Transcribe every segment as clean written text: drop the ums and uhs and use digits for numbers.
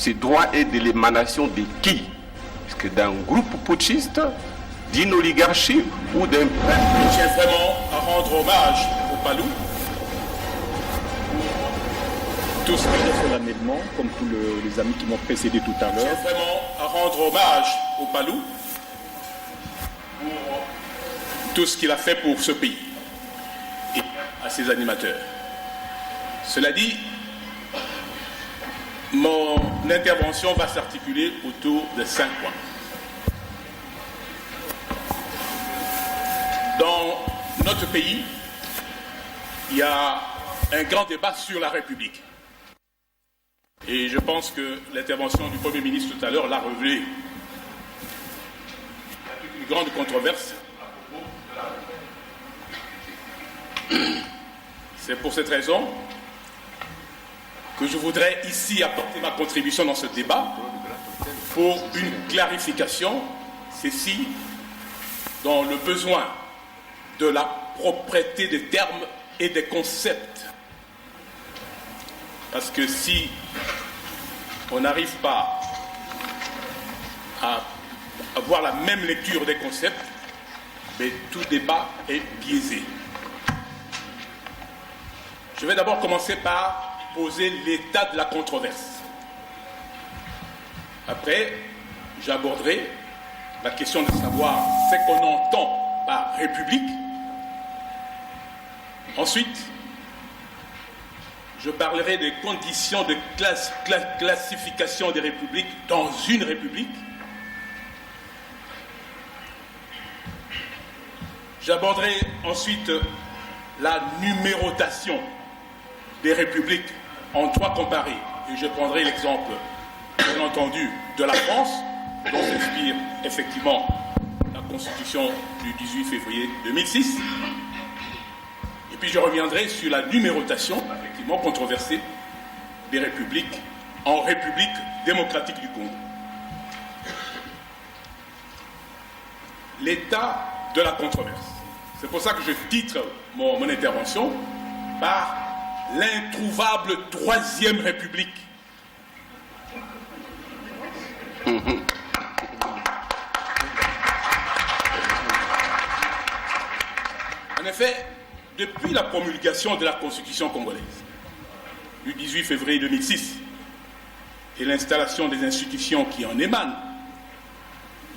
Ce droit est de l'émanation de qui? Est-ce que d'un groupe putschiste, d'une oligarchie ou d'un peuple? Je tiens vraiment à rendre hommage au Palou. Tout ce qui est solennellement, comme tous les amis qui m'ont précédé tout à l'heure. Je tiens vraiment à rendre hommage au Palou pour tout ce qu'il a fait pour ce pays et à ses animateurs. Cela dit, mon intervention va s'articuler autour de 5 points. Dans notre pays, il y a un grand débat sur la République. Et je pense que l'intervention du Premier ministre tout à l'heure l'a révélé. Il y a une grande controverse à propos de la République. C'est pour cette raison que je voudrais ici apporter ma contribution dans ce débat pour une clarification, ceci dans le besoin de la propreté des termes et des concepts. Parce que si on n'arrive pas à avoir la même lecture des concepts, mais tout débat est biaisé. Je vais d'abord commencer par poser l'état de la controverse. Après, j'aborderai la question de savoir ce qu'on entend par République. Ensuite, je parlerai des conditions de classification des républiques dans une république. J'aborderai ensuite la numérotation des républiques en droit comparé. Et je prendrai l'exemple, bien entendu, de la France, dont s'inspire effectivement la Constitution du 18 février 2006. Et puis je reviendrai sur la numérotation, effectivement controversée, des républiques en République démocratique du Congo. L'état de la controverse. C'est pour ça que je titre mon intervention par l'introuvable Troisième République. En effet, depuis la promulgation de la Constitution congolaise du 18 février 2006 et l'installation des institutions qui en émanent,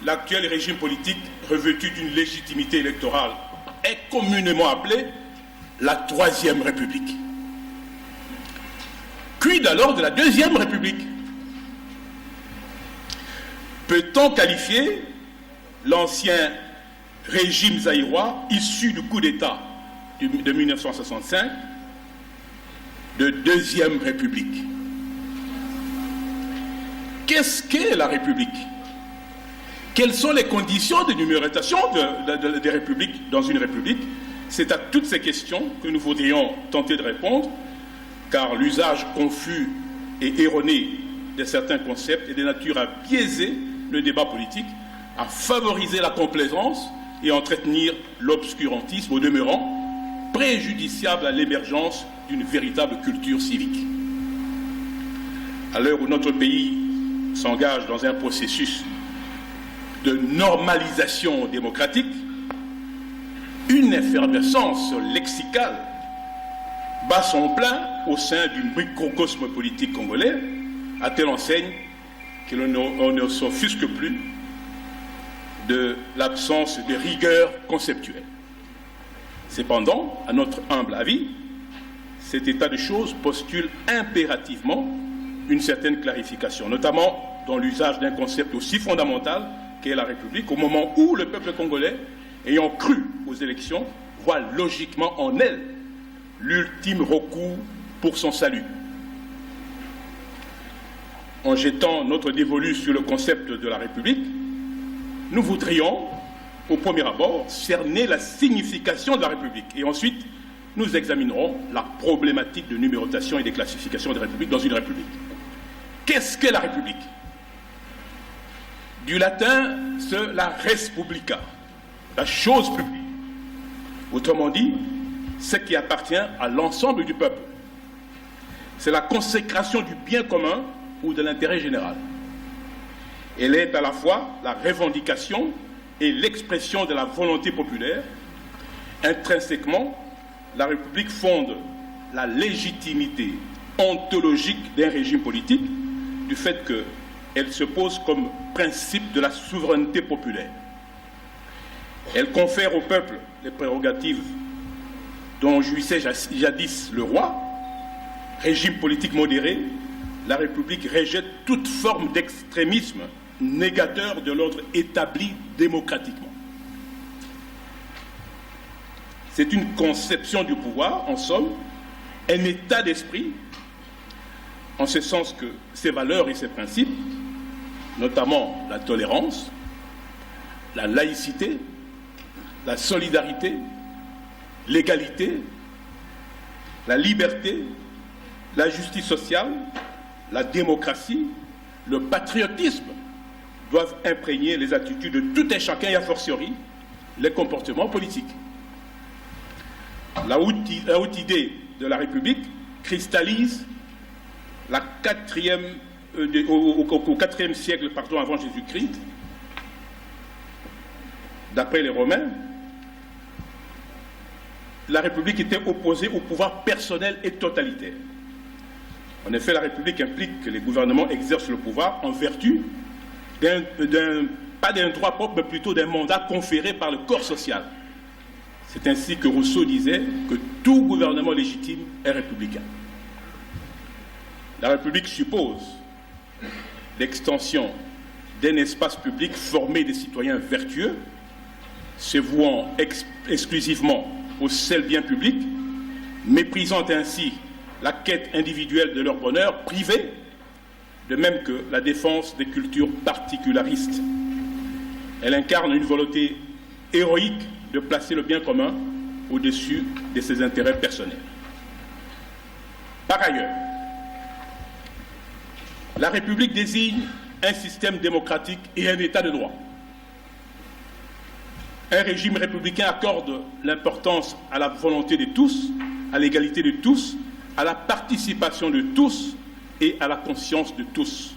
l'actuel régime politique revêtu d'une légitimité électorale est communément appelé la Troisième République. Quid alors de la Deuxième République? Peut-on qualifier l'ancien régime zaïrois issu du coup d'État de 1965 de Deuxième République? Qu'est-ce qu'est la République? Quelles sont les conditions de numérotation des républiques dans une république? C'est à toutes ces questions que nous voudrions tenter de répondre, car l'usage confus et erroné de certains concepts est de nature à biaiser le débat politique, à favoriser la complaisance et à entretenir l'obscurantisme, au demeurant préjudiciable à l'émergence d'une véritable culture civique. À l'heure où notre pays s'engage dans un processus de normalisation démocratique, une effervescence lexicale bat son plein au sein du microcosme politique congolais, à telle enseigne que l'on ne s'offusque plus de l'absence de rigueur conceptuelle. Cependant, à notre humble avis, cet état de choses postule impérativement une certaine clarification, notamment dans l'usage d'un concept aussi fondamental qu'est la République, au moment où le peuple congolais, ayant cru aux élections, voit logiquement en elle l'ultime recours pour son salut. En jetant notre dévolu sur le concept de la République, nous voudrions, au premier abord, cerner la signification de la République. Et ensuite, nous examinerons la problématique de numérotation et de classification des républiques dans une République. Qu'est-ce qu'est la République? Du latin, c'est la res publica, la chose publique. Autrement dit, ce qui appartient à l'ensemble du peuple. C'est la consécration du bien commun ou de l'intérêt général. Elle est à la fois la revendication et l'expression de la volonté populaire. Intrinsèquement, la République fonde la légitimité ontologique d'un régime politique du fait qu'elle se pose comme principe de la souveraineté populaire. Elle confère au peuple les prérogatives dont jouissait jadis le roi. Régime politique modéré, la République rejette toute forme d'extrémisme négateur de l'ordre établi démocratiquement. C'est une conception du pouvoir, en somme, un état d'esprit, en ce sens que ses valeurs et ses principes, notamment la tolérance, la laïcité, la solidarité, l'égalité, la liberté, la justice sociale, la démocratie, le patriotisme doivent imprégner les attitudes de tout un chacun et a fortiori les comportements politiques. La haute idée de la République cristallise au IVe siècle avant Jésus-Christ, d'après les Romains. La République était opposée au pouvoir personnel et totalitaire. En effet, la République implique que les gouvernements exercent le pouvoir en vertu pas d'un droit propre, mais plutôt d'un mandat conféré par le corps social. C'est ainsi que Rousseau disait que tout gouvernement légitime est républicain. La République suppose l'extension d'un espace public formé de citoyens vertueux, se vouant exclusivement au seul bien public, méprisant ainsi la quête individuelle de leur bonheur privé, de même que la défense des cultures particularistes. Elle incarne une volonté héroïque de placer le bien commun au-dessus de ses intérêts personnels. Par ailleurs, la République désigne un système démocratique et un État de droit. Un régime républicain accorde l'importance à la volonté de tous, à l'égalité de tous, à la participation de tous et à la conscience de tous.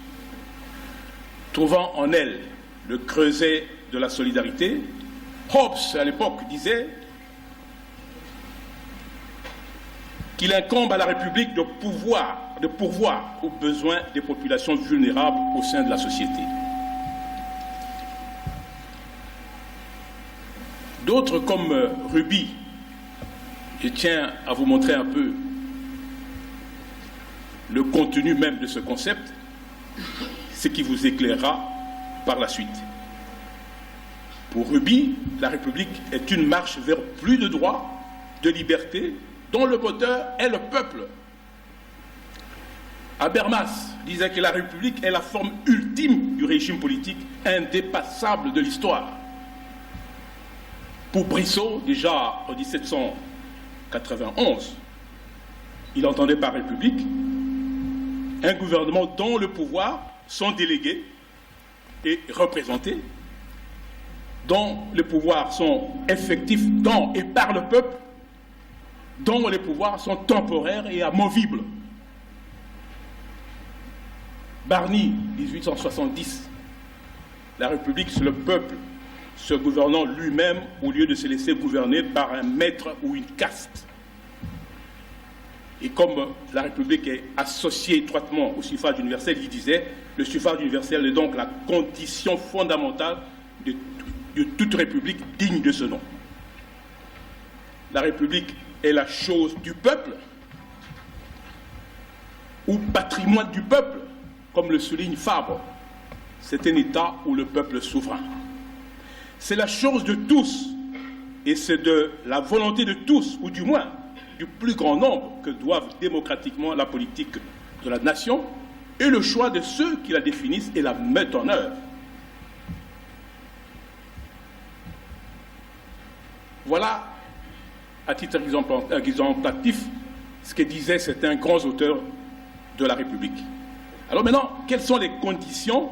Trouvant en elle le creuset de la solidarité, Hobbes, à l'époque, disait qu'il incombe à la République de pourvoir aux besoins des populations vulnérables au sein de la société. D'autres, comme Ruby, je tiens à vous montrer un peu le contenu même de ce concept, ce qui vous éclairera par la suite. Pour Ruby, la République est une marche vers plus de droits, de liberté, dont le moteur est le peuple. Habermas disait que la République est la forme ultime du régime politique indépassable de l'histoire. Pour Brissot, déjà en 1791, il entendait par République un gouvernement dont le pouvoir sont délégués et représentés, dont les pouvoirs sont effectifs dans et par le peuple, dont les pouvoirs sont temporaires et amovibles. Barny, 1870, la République, c'est le peuple se gouvernant lui-même au lieu de se laisser gouverner par un maître ou une caste. Et comme la République est associée étroitement au suffrage universel, il disait, le suffrage universel est donc la condition fondamentale de toute République digne de ce nom. La République est la chose du peuple, ou patrimoine du peuple, comme le souligne Fabre. C'est un État où le peuple est souverain. C'est la chose de tous, et c'est de la volonté de tous, ou du moins du plus grand nombre, que doivent démocratiquement la politique de la nation et le choix de ceux qui la définissent et la mettent en œuvre. Voilà, à titre exemplatif, ce que disaient certains grands auteurs de la République. Alors maintenant, quelles sont les conditions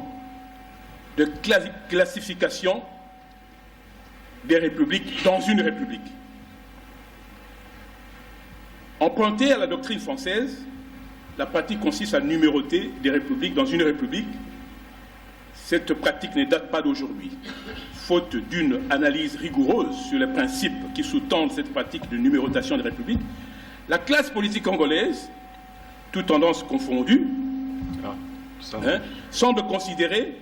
de classification des républiques dans une république? Emprunté à la doctrine française, la pratique consiste à numéroter des républiques dans une république. Cette pratique ne date pas d'aujourd'hui. Faute d'une analyse rigoureuse sur les principes qui sous-tendent cette pratique de numérotation des républiques, la classe politique congolaise, toutes tendances confondues, semble considérer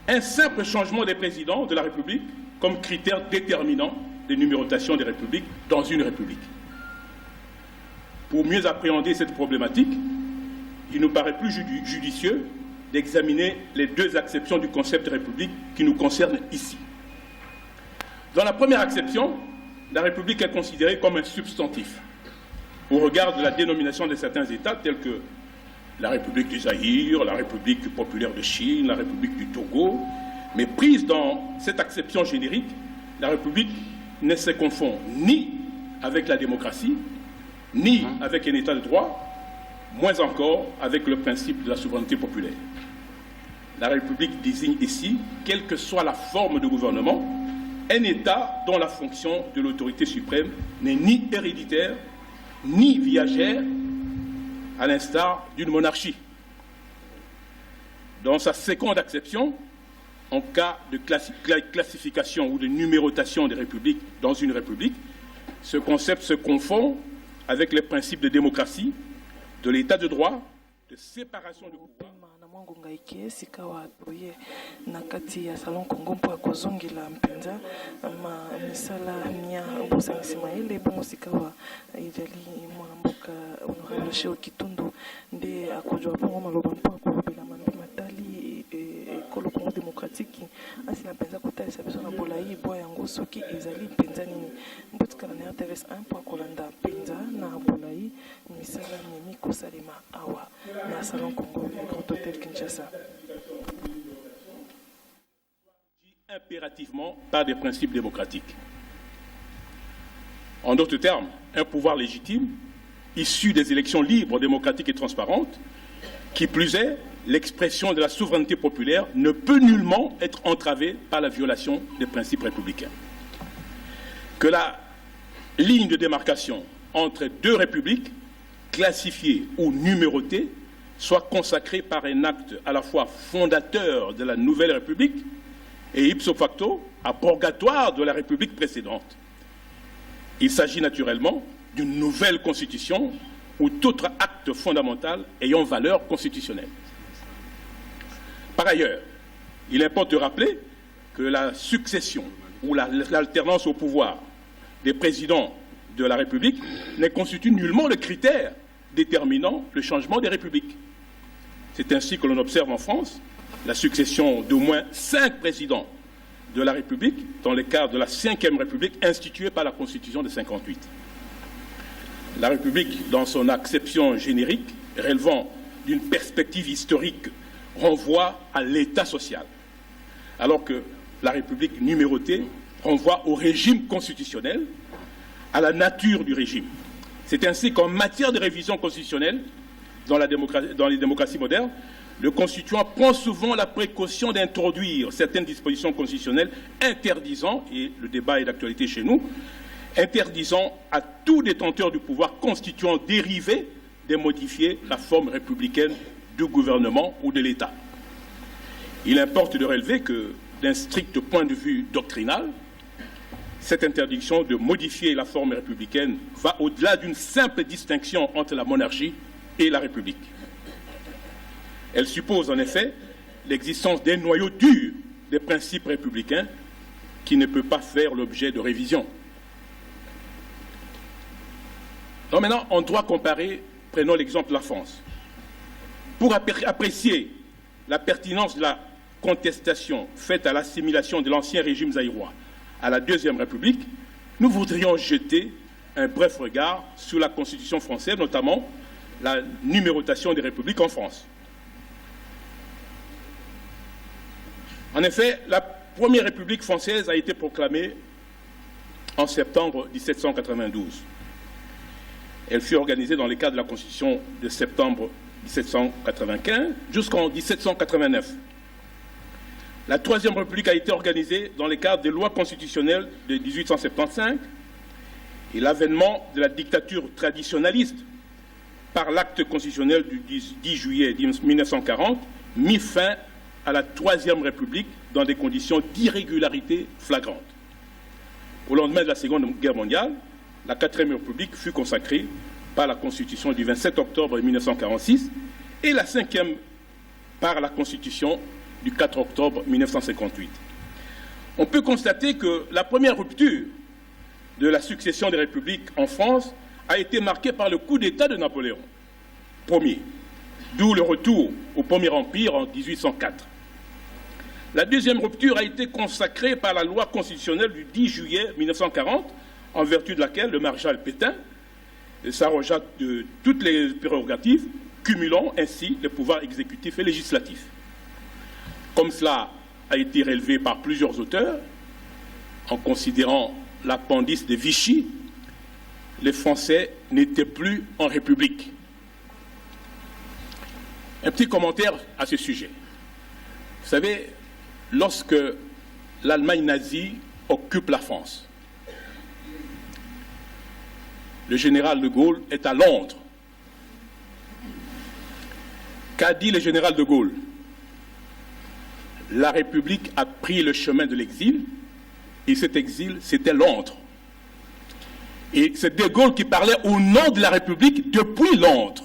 un simple changement des présidents de la République comme critère déterminant de numérotation des républiques dans une république. Pour mieux appréhender cette problématique, il nous paraît plus judicieux d'examiner les deux acceptions du concept de république qui nous concernent ici. Dans la première acception, la république est considérée comme un substantif au regard de la dénomination de certains États tels que la République du Zaïre, la République populaire de Chine, la République du Togo. Mais prise dans cette acception générique, la République ne se confond ni avec la démocratie, ni avec un État de droit, moins encore avec le principe de la souveraineté populaire. La République désigne ici, quelle que soit la forme de gouvernement, un État dont la fonction de l'autorité suprême n'est ni héréditaire, ni viagère, à l'instar d'une monarchie. Dans sa seconde acception, en cas de classification ou de numérotation des républiques dans une république, ce concept se confond avec les principes de démocratie, de l'état de droit, de séparation de pouvoir. Nakati ya salon Congo mpo akozongela mpenza misala nya bosangisa ile bongo sikawa ijali mwana mboka honorable Cheo Kitundu nde akojwa bongo maloba mpo akolobela mandi matali ekolo Congo démocratique asila mpenza kotalisa biso na bolai bo yango soki ezali mpenza nini mbotikala na RTS 1 mpo akolanda mpenza na bolai misala nyemi kosalema awa na salon Congo Grand Hôtel Kinshasa. Impérativement par des principes démocratiques. En d'autres termes, un pouvoir légitime, issu des élections libres, démocratiques et transparentes, qui plus est, l'expression de la souveraineté populaire ne peut nullement être entravée par la violation des principes républicains. Que la ligne de démarcation entre deux républiques, classifiées ou numérotées, soit consacrée par un acte à la fois fondateur de la nouvelle République et ipso facto abrogatoire de la République précédente. Il s'agit naturellement d'une nouvelle constitution ou tout autre acte fondamental ayant valeur constitutionnelle. Par ailleurs, il importe de rappeler que la succession ou l'alternance au pouvoir des présidents de la République ne constitue nullement le critère déterminant le changement des républiques. C'est ainsi que l'on observe en France la succession d'au moins 5 présidents de la République dans le cadre de la 5e République instituée par la Constitution de 1958. La République, dans son acception générique, relevant d'une perspective historique, renvoie à l'État social, alors que la République numérotée renvoie au régime constitutionnel, à la nature du régime. C'est ainsi qu'en matière de révision constitutionnelle, dans les démocraties modernes, le constituant prend souvent la précaution d'introduire certaines dispositions constitutionnelles interdisant, et le débat est d'actualité chez nous, interdisant à tout détenteur du pouvoir constituant dérivé de modifier la forme républicaine du gouvernement ou de l'État. Il importe de relever que, d'un strict point de vue doctrinal, cette interdiction de modifier la forme républicaine va au-delà d'une simple distinction entre la monarchie et la République. Elle suppose en effet l'existence d'un noyau dur des principes républicains qui ne peut pas faire l'objet de révision. Donc maintenant, en droit comparé, prenons l'exemple de la France. Pour apprécier la pertinence de la contestation faite à l'assimilation de l'ancien régime zaïrois à la Deuxième République, nous voudrions jeter un bref regard sur la Constitution française, notamment la numérotation des républiques en France. En effet, la première République française a été proclamée en septembre 1792. Elle fut organisée dans le cadre de la Constitution de septembre 1795 jusqu'en 1789. La Troisième République a été organisée dans le cadre des lois constitutionnelles de 1875 et l'avènement de la dictature traditionnaliste par l'acte constitutionnel du 10 juillet 1940, mis fin à la Troisième République dans des conditions d'irrégularité flagrante. Au lendemain de la Seconde Guerre mondiale, la Quatrième République fut consacrée par la Constitution du 27 octobre 1946 et la Cinquième par la Constitution du 4 octobre 1958. On peut constater que la première rupture de la succession des républiques en France a été marquée par le coup d'État de Napoléon Ier, d'où le retour au Premier Empire en 1804. La deuxième rupture a été consacrée par la loi constitutionnelle du 10 juillet 1940, en vertu de laquelle le maréchal Pétain s'arrogea de toutes les prérogatives, cumulant ainsi les pouvoirs exécutifs et législatifs. Comme cela a été relevé par plusieurs auteurs, en considérant l'appendice de Vichy, les Français n'étaient plus en République. Un petit commentaire à ce sujet. Vous savez, lorsque l'Allemagne nazie occupe la France, le général de Gaulle est à Londres. Qu'a dit le général de Gaulle? La République a pris le chemin de l'exil, et cet exil, c'était Londres. Et c'est de Gaulle qui parlait au nom de la République depuis Londres.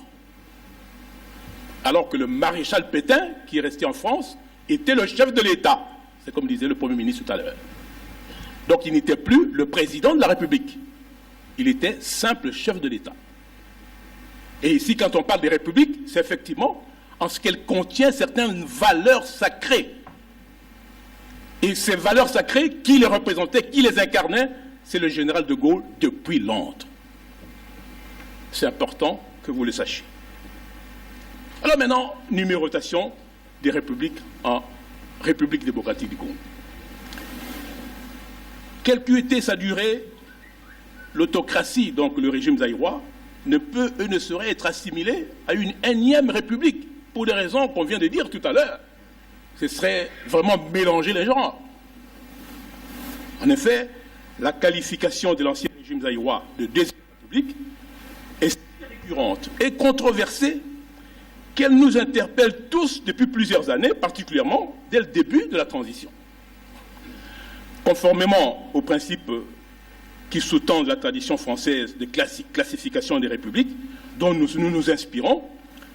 Alors que le maréchal Pétain, qui est resté en France, était le chef de l'État. C'est comme disait le Premier ministre tout à l'heure. Donc il n'était plus le président de la République. Il était simple chef de l'État. Et ici, quand on parle des républiques, c'est effectivement en ce qu'elle contient certaines valeurs sacrées. Et ces valeurs sacrées, qui les représentait, qui les incarnait, c'est le général de Gaulle depuis Londres. C'est important que vous le sachiez. Alors maintenant, numérotation des républiques en République démocratique du Congo. Quelle qu'eût été sa durée, l'autocratie, donc le régime zaïrois, ne peut et ne saurait être assimilé à une énième république, pour des raisons qu'on vient de dire tout à l'heure. Ce serait vraiment mélanger les genres. En effet, la qualification de l'ancien régime zaïrois de deuxième république est si récurrente et controversée qu'elle nous interpelle tous depuis plusieurs années, particulièrement dès le début de la transition. Conformément aux principes qui sous-tendent la tradition française de classification des républiques, dont nous nous inspirons,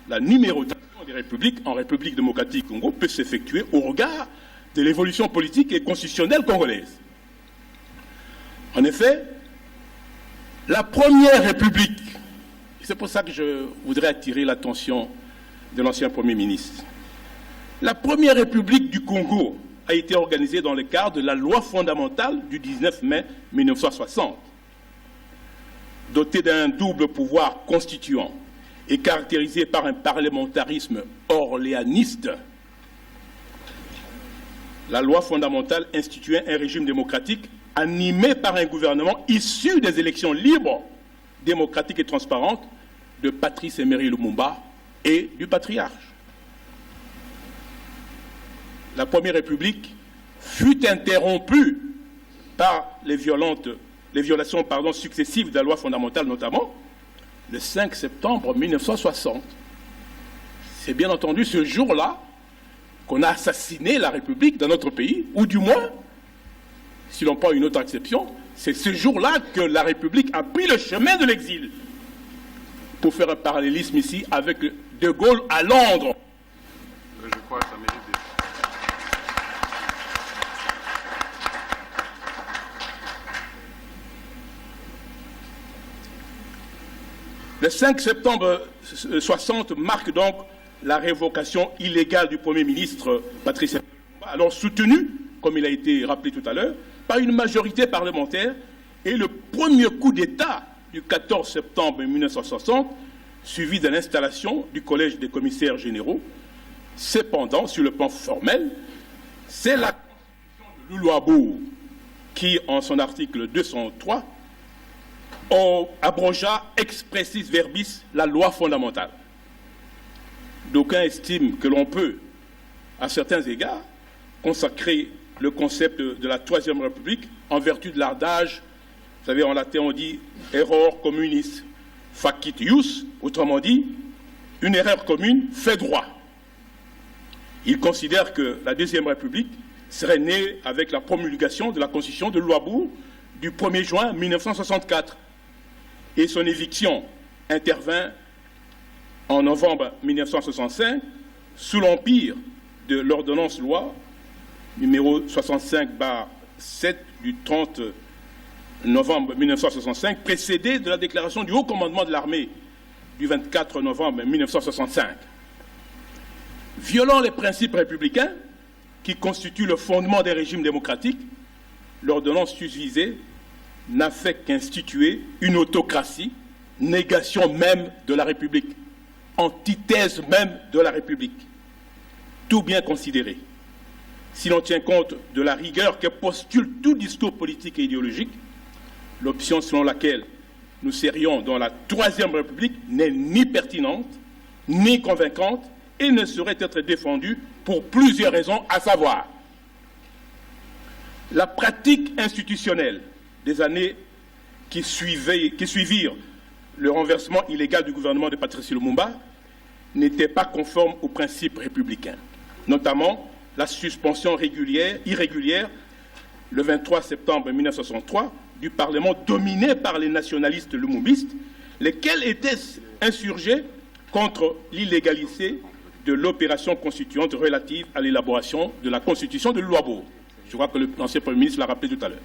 la numérotation des républiques en République démocratique du Congo peut s'effectuer au regard de l'évolution politique et constitutionnelle congolaise. En effet, la première république, et c'est pour ça que je voudrais attirer l'attention de l'ancien Premier ministre, la première république du Congo a été organisée dans le cadre de la loi fondamentale du 19 mai 1960. Dotée d'un double pouvoir constituant et caractérisée par un parlementarisme orléaniste, la loi fondamentale instituait un régime démocratique animé par un gouvernement issu des élections libres, démocratiques et transparentes de Patrice Emery Lumumba et du patriarche. La Première République fut interrompue par les violations successives de la loi fondamentale, notamment le 5 septembre 1960. C'est bien entendu ce jour-là qu'on a assassiné la République dans notre pays, ou du moins, si l'on prend une autre acception, c'est ce jour-là que la République a pris le chemin de l'exil. Pour faire un parallélisme ici avec De Gaulle à Londres. Je crois que ça mérite de... Le 5 septembre 60 marque donc la révocation illégale du Premier ministre Patrice Emery Lumumba, alors soutenu, comme il a été rappelé tout à l'heure, par une majorité parlementaire, et le premier coup d'État du 14 septembre 1960, suivi de l'installation du Collège des commissaires généraux. Cependant, sur le plan formel, c'est la Constitution de Loulo-Abour qui, en son article 203, abrogea expressis verbis la loi fondamentale. D'aucuns estiment que l'on peut, à certains égards, consacrer le concept de la Troisième République en vertu de l'adage, vous savez, en latin on dit « error communis facit ius, autrement dit, une erreur commune fait droit. Il considère que la Deuxième République serait née avec la promulgation de la Constitution de Louabourg du 1er juin 1964 et son éviction intervint en novembre 1965 sous l'empire de l'ordonnance-loi numéro 65/7 du 30 novembre 1965, précédée de la déclaration du Haut Commandement de l'Armée du 24 novembre 1965. Violant les principes républicains qui constituent le fondement des régimes démocratiques, l'ordonnance susvisée n'a fait qu'instituer une autocratie, négation même de la République, antithèse même de la République. Tout bien considéré, si l'on tient compte de la rigueur que postule tout discours politique et idéologique, l'option selon laquelle nous serions dans la Troisième République n'est ni pertinente, ni convaincante, et ne saurait être défendue pour plusieurs raisons, à savoir la pratique institutionnelle des années qui suivirent le renversement illégal du gouvernement de Patrice Lumumba n'était pas conforme aux principes républicains, notamment la suspension irrégulière le 23 septembre 1963 du Parlement dominé par les nationalistes lumumbistes, lesquels étaient insurgés contre l'illégalité de l'opération constituante relative à l'élaboration de la Constitution de Louabourg. Je crois que l'ancien Premier ministre l'a rappelé tout à l'heure.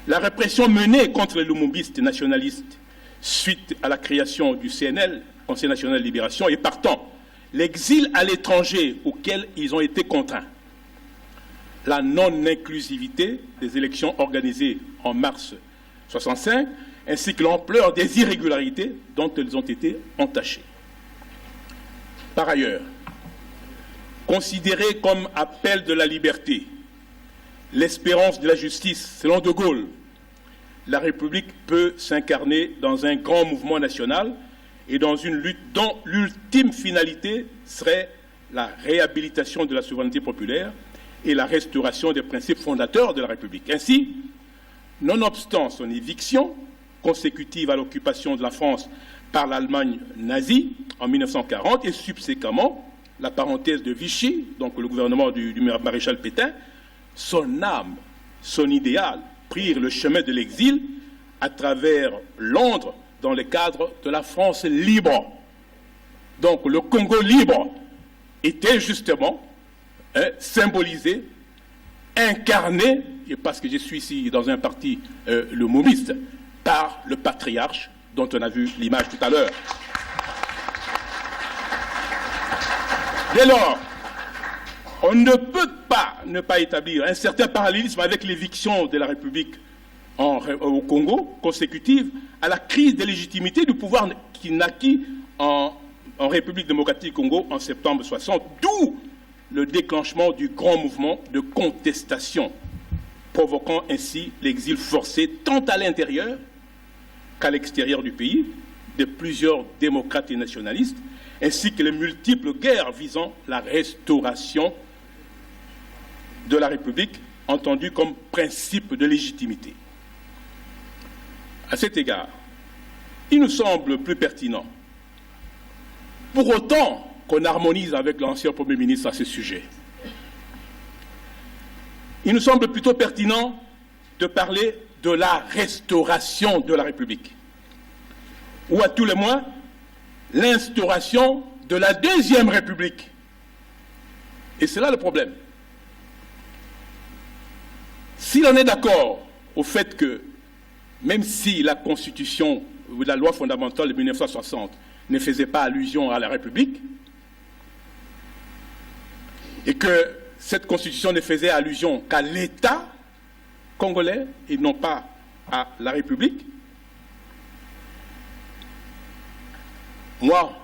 La répression menée contre les lumumbistes nationalistes suite à la création du CNL, Conseil national de libération, et partant l'exil à l'étranger auquel ils ont été contraints. La non-inclusivité des élections organisées en mars 1965, ainsi que l'ampleur des irrégularités dont elles ont été entachées. Par ailleurs, considéré comme appel de la liberté, l'espérance de la justice, selon De Gaulle, la République peut s'incarner dans un grand mouvement national et dans une lutte dont l'ultime finalité serait la réhabilitation de la souveraineté populaire et la restauration des principes fondateurs de la République. Ainsi, nonobstant son éviction consécutive à l'occupation de la France par l'Allemagne nazie en 1940 et subséquemment la parenthèse de Vichy, donc le gouvernement du maréchal Pétain, son âme, son idéal prirent le chemin de l'exil à travers Londres dans le cadre de la France libre. Donc le Congo libre était justement symbolisé, incarné, et parce que je suis ici dans un parti lumumiste, par le patriarche dont on a vu l'image tout à l'heure. Dès lors, on ne peut pas ne pas établir un certain parallélisme avec l'éviction de la République au Congo, consécutive à la crise de légitimité du pouvoir qui naquit en République démocratique du Congo en septembre 1960, d'où le déclenchement du grand mouvement de contestation, provoquant ainsi l'exil forcé tant à l'intérieur qu'à l'extérieur du pays de plusieurs démocrates et nationalistes, ainsi que les multiples guerres visant la restauration de la République, entendue comme principe de légitimité. À cet égard, il nous semble plus pertinent, pour autant qu'on harmonise avec l'ancien Premier ministre à ce sujet, il nous semble plutôt pertinent de parler de la restauration de la République, ou à tout le moins, l'instauration de la Deuxième République. Et c'est là le problème. Si l'on est d'accord au fait que, même si la Constitution ou la loi fondamentale de 1960 ne faisait pas allusion à la République, et que cette Constitution ne faisait allusion qu'à l'État congolais et non pas à la République, moi,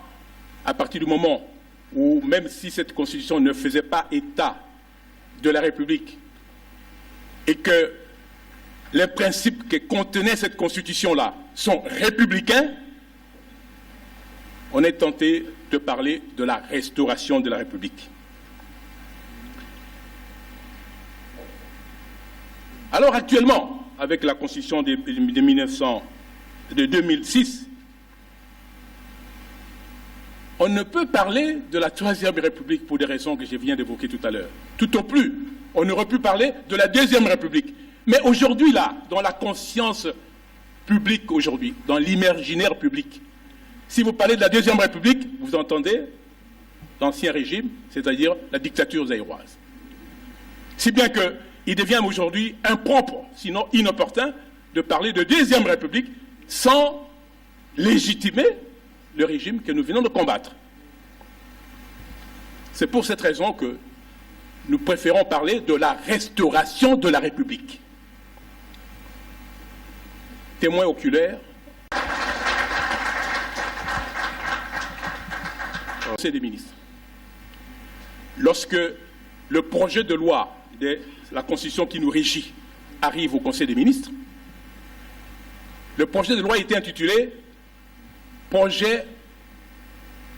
à partir du moment où, même si cette Constitution ne faisait pas état de la République et que les principes que contenait cette Constitution-là sont républicains, on est tenté de parler de la restauration de la République. Alors actuellement, avec la Constitution de 2006, on ne peut parler de la Troisième République pour des raisons que je viens d'évoquer tout à l'heure. Tout au plus, on aurait pu parler de la Deuxième République. Mais aujourd'hui, là, dans la conscience publique aujourd'hui, dans l'imaginaire public, si vous parlez de la Deuxième République, vous entendez l'ancien régime, c'est-à-dire la dictature zaïroise. Si bien qu'il devient aujourd'hui impropre, sinon inopportun, de parler de Deuxième République sans légitimer le régime que nous venons de combattre. C'est pour cette raison que nous préférons parler de la restauration de la République. Témoin oculaire, Conseil des ministres. Lorsque le projet de loi de la Constitution qui nous régit arrive au Conseil des ministres, le projet de loi était intitulé « Projet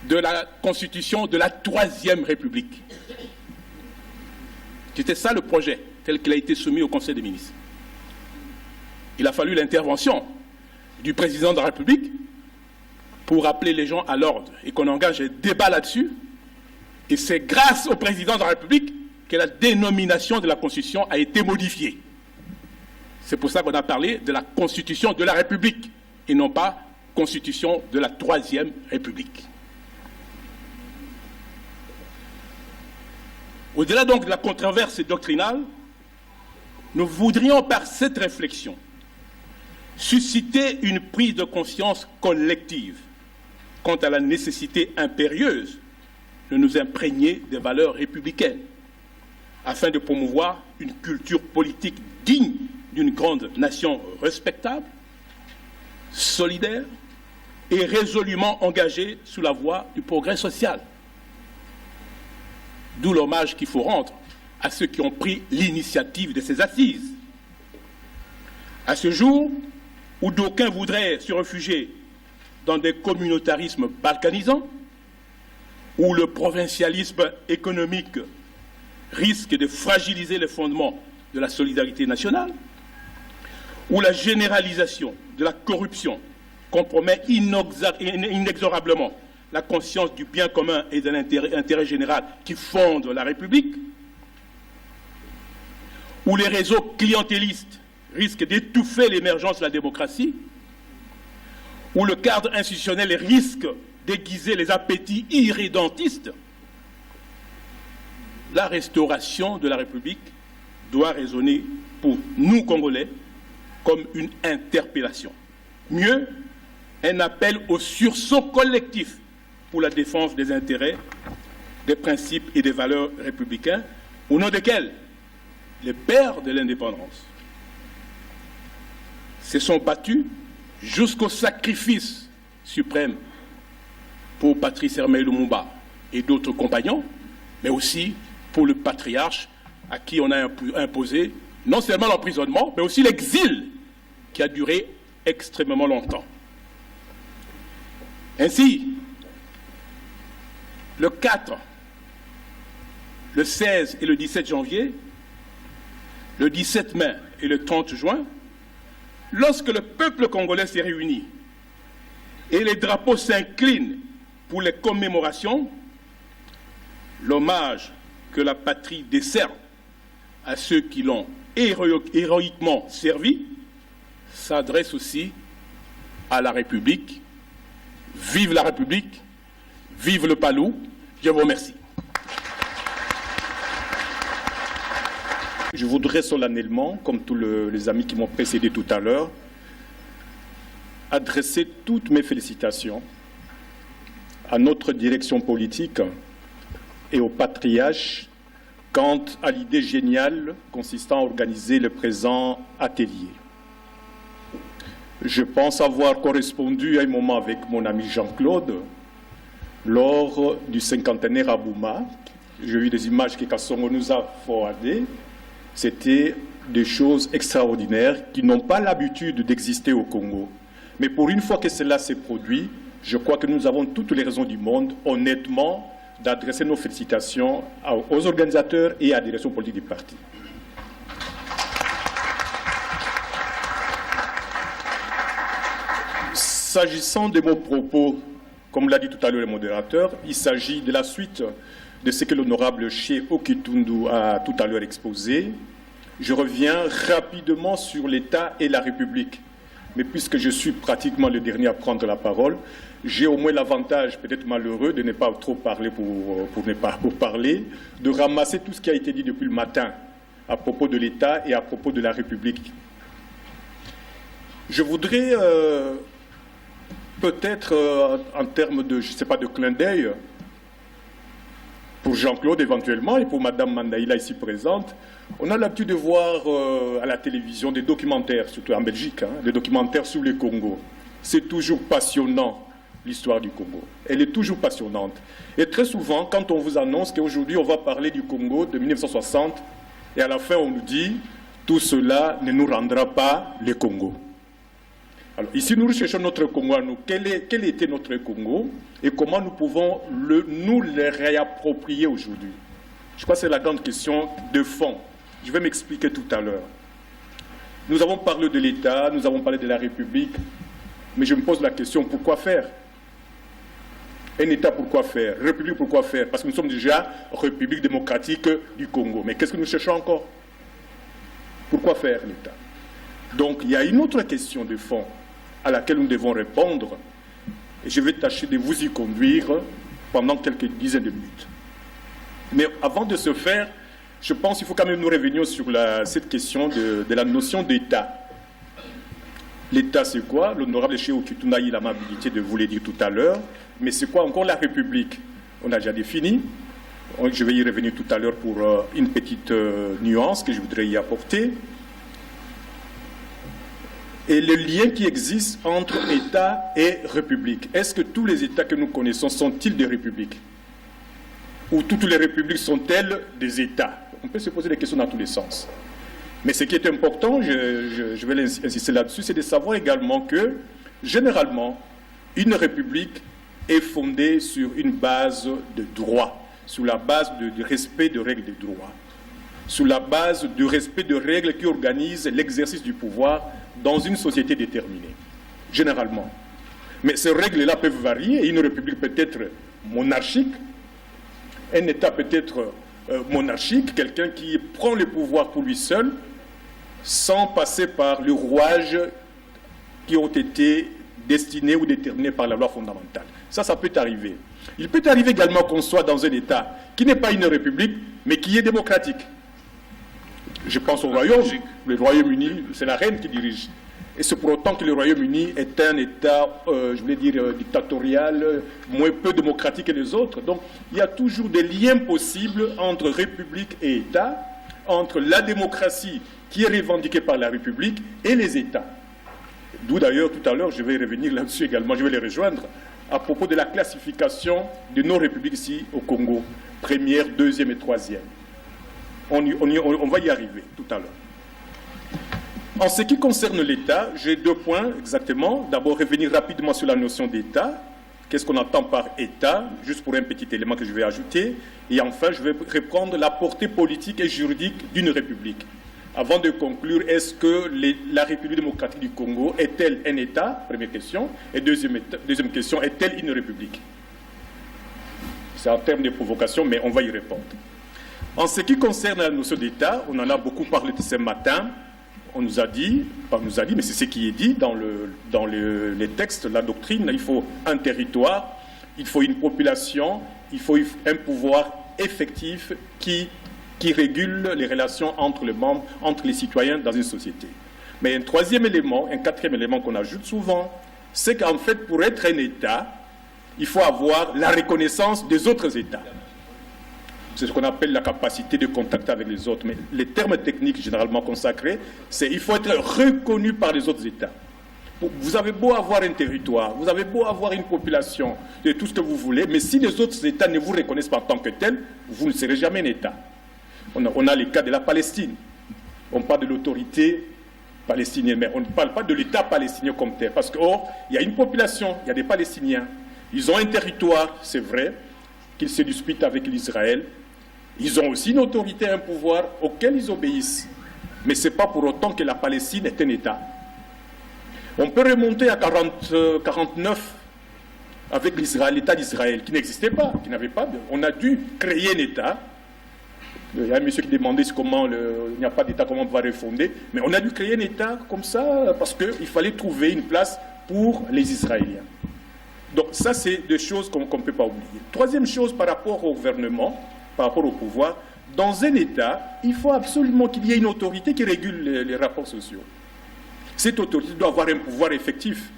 de la Constitution de la Troisième République ». C'était ça le projet, tel qu'il a été soumis au Conseil des ministres. Il a fallu l'intervention du président de la République pour rappeler les gens à l'ordre et qu'on engage un débat là-dessus. Et c'est grâce au président de la République que la dénomination de la Constitution a été modifiée. C'est pour ça qu'on a parlé de la Constitution de la République et non pas Constitution de la Troisième République. Au-delà donc de la controverse doctrinale, nous voudrions par cette réflexion susciter une prise de conscience collective quant à la nécessité impérieuse de nous imprégner des valeurs républicaines afin de promouvoir une culture politique digne d'une grande nation respectable, solidaire et résolument engagée sous la voie du progrès social. D'où l'hommage qu'il faut rendre à ceux qui ont pris l'initiative de ces assises. À ce jour, où d'aucuns voudraient se réfugier dans des communautarismes balkanisants, où le provincialisme économique risque de fragiliser les fondements de la solidarité nationale, où la généralisation de la corruption compromet inexorablement la conscience du bien commun et de l'intérêt général qui fonde la République, où les réseaux clientélistes risquent d'étouffer l'émergence de la démocratie, où le cadre institutionnel risque d'aiguiser les appétits irrédentistes, la restauration de la République doit résonner pour nous, Congolais, comme une interpellation. Mieux, un appel au sursaut collectif pour la défense des intérêts, des principes et des valeurs républicains, au nom desquels les pères de l'indépendance se sont battus jusqu'au sacrifice suprême pour Patrice Hermé Lumumba et d'autres compagnons, mais aussi pour le patriarche à qui on a imposé non seulement l'emprisonnement, mais aussi l'exil qui a duré extrêmement longtemps. Ainsi, le 4, le 16 et le 17 janvier, le 17 mai et le 30 juin, lorsque le peuple congolais s'est réuni et les drapeaux s'inclinent pour les commémorations, l'hommage que la patrie décerne à ceux qui l'ont héroïquement servi s'adresse aussi à la République. Vive la République, vive le Palou. Je vous remercie. Je voudrais solennellement, comme tous les amis qui m'ont précédé tout à l'heure, adresser toutes mes félicitations à notre direction politique et au patriarche quant à l'idée géniale consistant à organiser le présent atelier. Je pense avoir correspondu à un moment avec mon ami Jean-Claude lors du cinquantenaire à Bouma. J'ai vu des images que Kassongo nous a forwardées. C'était des choses extraordinaires qui n'ont pas l'habitude d'exister au Congo. Mais pour une fois que cela s'est produit, je crois que nous avons toutes les raisons du monde, honnêtement, d'adresser nos félicitations aux organisateurs et à la direction politique du parti. S'agissant de mon propos, Comme l'a dit tout à l'heure le modérateur, il s'agit de la suite de ce que l'honorable Che Okitundu a tout à l'heure exposé. Je reviens rapidement sur l'État et la République. Mais puisque je suis pratiquement le dernier à prendre la parole, j'ai au moins l'avantage, peut-être malheureux, de ne pas trop parler pour parler, de ramasser tout ce qui a été dit depuis le matin à propos de l'État et à propos de la République. Je voudrais peut-être, en termes de, je ne sais pas, de clin d'œil, pour Jean-Claude éventuellement et pour Madame Mandaïla ici présente, on a l'habitude de voir à la télévision des documentaires, surtout en Belgique, des documentaires sur le Congo. C'est toujours passionnant, l'histoire du Congo. Elle est toujours passionnante. Et très souvent, quand on vous annonce qu'aujourd'hui on va parler du Congo de 1960, et à la fin on nous dit « tout cela ne nous rendra pas le Congo ». Alors ici nous recherchons notre Congo à nous. Quel était notre Congo et comment nous pouvons nous le réapproprier aujourd'hui? Je crois que c'est la grande question de fond. Je vais m'expliquer tout à l'heure. Nous avons parlé de l'État, nous avons parlé de la République, mais je me pose la question, pourquoi faire? Un État, pourquoi faire? République, pourquoi faire? Parce que nous sommes déjà République démocratique du Congo. Mais qu'est-ce que nous cherchons encore? Pourquoi faire l'État? Donc il y a une autre question de fond à laquelle nous devons répondre, et je vais tâcher de vous y conduire pendant quelques dizaines de minutes. Mais avant de ce faire, je pense qu'il faut quand même nous revenir sur cette question de la notion d'État. L'État, c'est quoi? L'honorable Che Okitundu a eu l'amabilité de vous le dire tout à l'heure, mais c'est quoi encore la République? On a déjà défini, je vais y revenir tout à l'heure pour une petite nuance que je voudrais y apporter. Et le lien qui existe entre État et République. Est-ce que tous les États que nous connaissons sont-ils des républiques? Ou toutes les républiques sont-elles des États? On peut se poser des questions dans tous les sens. Mais ce qui est important, je vais insister là-dessus, c'est de savoir également que, généralement, une république est fondée sur une base de droit, sur la base du respect de règles de droit, sur la base du respect de règles qui organisent l'exercice du pouvoir dans une société déterminée, généralement. Mais ces règles-là peuvent varier. Une république peut être monarchique, un État peut être monarchique, quelqu'un qui prend le pouvoir pour lui seul, sans passer par les rouages qui ont été destinés ou déterminés par la loi fondamentale. Ça peut arriver. Il peut arriver également qu'on soit dans un État qui n'est pas une république, mais qui est démocratique. Je pense au Royaume. Le Royaume-Uni, c'est la reine qui dirige. Et c'est pour autant que le Royaume-Uni est un État, je voulais dire, dictatorial, moins peu démocratique que les autres. Donc, il y a toujours des liens possibles entre République et État, entre la démocratie qui est revendiquée par la République et les États. D'où d'ailleurs, tout à l'heure, je vais revenir là-dessus également, je vais les rejoindre, à propos de la classification de nos républiques ici au Congo, première, deuxième et troisième. On va y arriver tout à l'heure. En ce qui concerne l'État, j'ai 2 points exactement. D'abord, revenir rapidement sur la notion d'État. Qu'est-ce qu'on entend par État? Juste pour un petit élément que je vais ajouter. Et enfin, je vais reprendre la portée politique et juridique d'une république. Avant de conclure, est-ce que la République démocratique du Congo est-elle un État? Première question. Et deuxième question, est-elle une république? C'est en termes de provocation, mais on va y répondre. En ce qui concerne la notion d'État, on en a beaucoup parlé ce matin. On nous a dit, mais c'est ce qui est dit dans les textes, la doctrine, il faut un territoire, il faut une population, il faut un pouvoir effectif qui régule les relations entre les membres, entre les citoyens dans une société. Mais un troisième élément, un quatrième élément qu'on ajoute souvent, c'est qu'en fait, pour être un État, il faut avoir la reconnaissance des autres États. C'est ce qu'on appelle la capacité de contact avec les autres. Mais les termes techniques généralement consacrés, c'est qu'il faut être reconnu par les autres États. Vous avez beau avoir un territoire, vous avez beau avoir une population, et tout ce que vous voulez, mais si les autres États ne vous reconnaissent pas en tant que tel, vous ne serez jamais un État. On a le cas de la Palestine. On parle de l'autorité palestinienne, mais on ne parle pas de l'État palestinien comme tel. Parce qu'il y a une population, il y a des Palestiniens. Ils ont un territoire, c'est vrai, qu'ils se disputent avec l'Israël. Ils ont aussi une autorité, un pouvoir auquel ils obéissent. Mais ce n'est pas pour autant que la Palestine est un État. On peut remonter à 49, avec l'État d'Israël, qui n'existait pas, qui n'avait pas on a dû créer un État. Il y a un monsieur qui demandait comment il n'y a pas d'État, comment on va refonder. Mais on a dû créer un État comme ça parce qu'il fallait trouver une place pour les Israéliens. Donc ça, c'est des choses qu'on ne peut pas oublier. Troisième chose, par rapport au gouvernement, par rapport au pouvoir, dans un État, il faut absolument qu'il y ait une autorité qui régule les rapports sociaux. Cette autorité doit avoir un pouvoir effectif.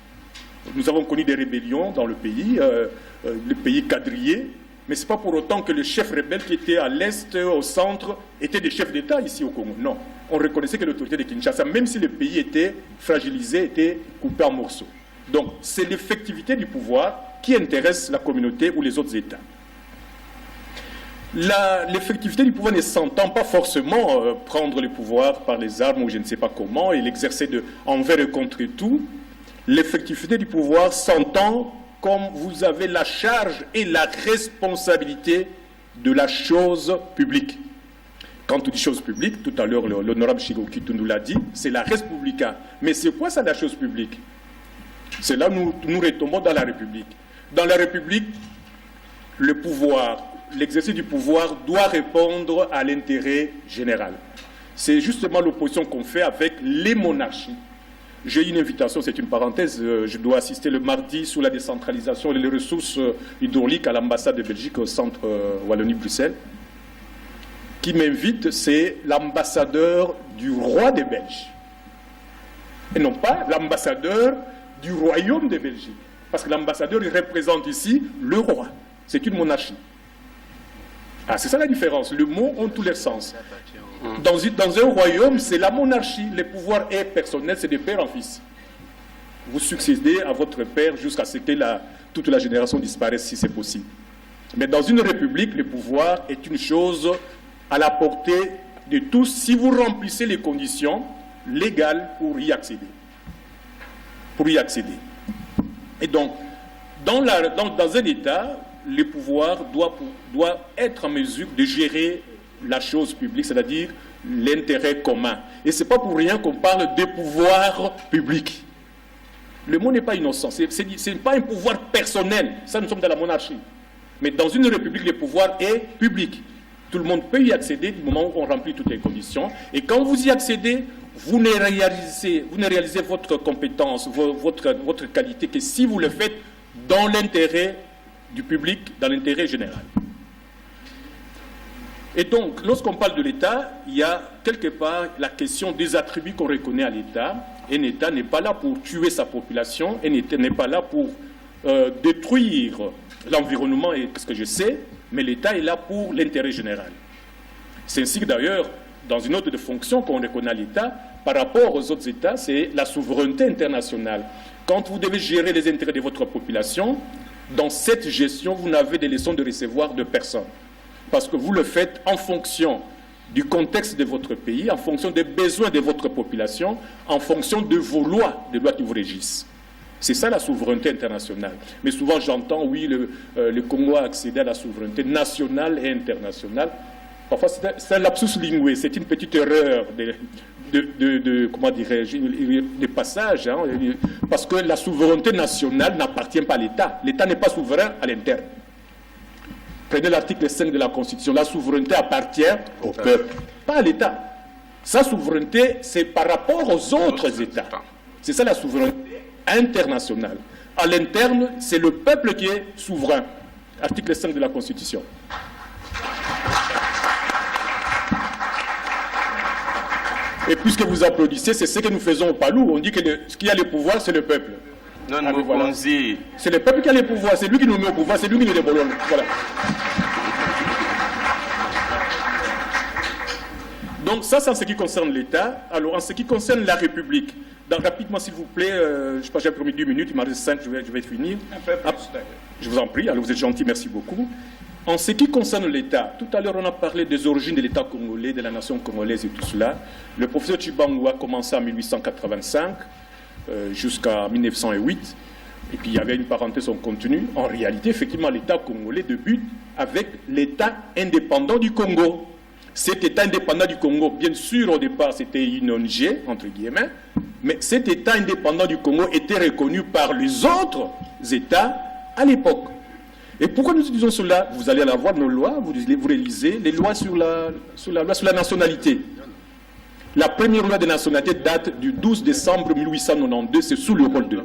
Nous avons connu des rébellions dans le pays quadrillé, mais ce n'est pas pour autant que les chefs rebelles qui étaient à l'est, au centre, étaient des chefs d'État ici au Congo. Non, on reconnaissait que l'autorité de Kinshasa, même si le pays était fragilisé, était coupé en morceaux. Donc, c'est l'effectivité du pouvoir qui intéresse la communauté ou les autres États. L'effectivité du pouvoir ne s'entend pas forcément prendre le pouvoir par les armes ou je ne sais pas comment et l'exercer envers et contre tout. L'effectivité du pouvoir s'entend comme vous avez la charge et la responsabilité de la chose publique. Quand on dit chose publique, tout à l'heure l'honorable Chigoki nous l'a dit, c'est la res publica. Mais c'est quoi ça la chose publique? C'est là que nous retombons dans la République. Dans la République, le pouvoir, l'exercice du pouvoir doit répondre à l'intérêt général. C'est justement l'opposition qu'on fait avec les monarchies. J'ai une invitation, c'est une parenthèse, je dois assister le mardi sous la décentralisation et les ressources hydrauliques à l'ambassade de Belgique au centre Wallonie-Bruxelles. Qui m'invite, c'est l'ambassadeur du roi des Belges. Et non pas l'ambassadeur du royaume de Belgique. Parce que l'ambassadeur, il représente ici le roi. C'est une monarchie. Ah, c'est ça la différence. Le mot ont tous les sens. Dans un royaume, c'est la monarchie. Le pouvoir est personnel, c'est de père en fils. Vous succédez à votre père jusqu'à ce que toute la génération disparaisse, si c'est possible. Mais dans une république, le pouvoir est une chose à la portée de tous si vous remplissez les conditions légales pour y accéder. Et donc, dans un État, le pouvoir doit être en mesure de gérer la chose publique, c'est-à-dire l'intérêt commun. Et ce n'est pas pour rien qu'on parle de pouvoir public. Le mot n'est pas innocent, ce n'est pas un pouvoir personnel, ça nous sommes dans la monarchie. Mais dans une république, le pouvoir est public. Tout le monde peut y accéder du moment où on remplit toutes les conditions. Et quand vous y accédez, vous ne réalisez votre compétence, votre qualité que si vous le faites dans l'intérêt du public, dans l'intérêt général. Et donc, lorsqu'on parle de l'État, il y a quelque part la question des attributs qu'on reconnaît à l'État. Un État n'est pas là pour tuer sa population, un État n'est pas là pour détruire l'environnement et ce que je sais, mais l'État est là pour l'intérêt général. C'est ainsi que d'ailleurs, dans une autre fonction qu'on reconnaît à l'État, par rapport aux autres États, c'est la souveraineté internationale. Quand vous devez gérer les intérêts de votre population, dans cette gestion, vous n'avez des leçons de recevoir de personne. Parce que vous le faites en fonction du contexte de votre pays, en fonction des besoins de votre population, en fonction de vos lois, des lois qui vous régissent. C'est ça la souveraineté internationale. Mais souvent j'entends, oui, le Congo a accédé à la souveraineté nationale et internationale. Parfois c'est un lapsus lingué, c'est une petite erreur comment dirais-je, de passage, hein, parce que la souveraineté nationale n'appartient pas à l'État. L'État n'est pas souverain à l'interne. Prenez l'article 5 de la Constitution, la souveraineté appartient au peuple, pas à l'État. Sa souveraineté, c'est par rapport aux autres États. C'est ça la souveraineté internationale. À l'interne, c'est le peuple qui est souverain. Article 5 de la Constitution. Et puisque vous applaudissez, c'est ce que nous faisons au Palou. On dit que ce qui a le pouvoir, c'est le peuple. Non, voilà. C'est le peuple qui a le pouvoir, c'est lui qui nous met au pouvoir, c'est lui qui nous déboulonne. Voilà. Donc ça, c'est en ce qui concerne l'État. Alors, en ce qui concerne la République, donc, rapidement, s'il vous plaît, je sais pas, j'ai promis 2 minutes, il m'en reste 5, je vais finir. Un peu plus, je vous en prie, alors vous êtes gentil, merci beaucoup. En ce qui concerne l'État, tout à l'heure on a parlé des origines de l'État congolais, de la nation congolaise et tout cela. Le professeur Chibangu a commencé en 1885 jusqu'à 1908. Et puis il y avait une parenthèse en continu. En réalité, effectivement, l'État congolais débute avec l'État indépendant du Congo. Cet État indépendant du Congo, bien sûr, au départ, c'était une ONG, entre guillemets, mais cet État indépendant du Congo était reconnu par les autres États à l'époque. Et pourquoi nous disons cela? Vous allez aller voir nos lois, vous réalisez les lois sur la nationalité. La première loi de nationalité date du 12 décembre 1892, c'est sous Léopold II.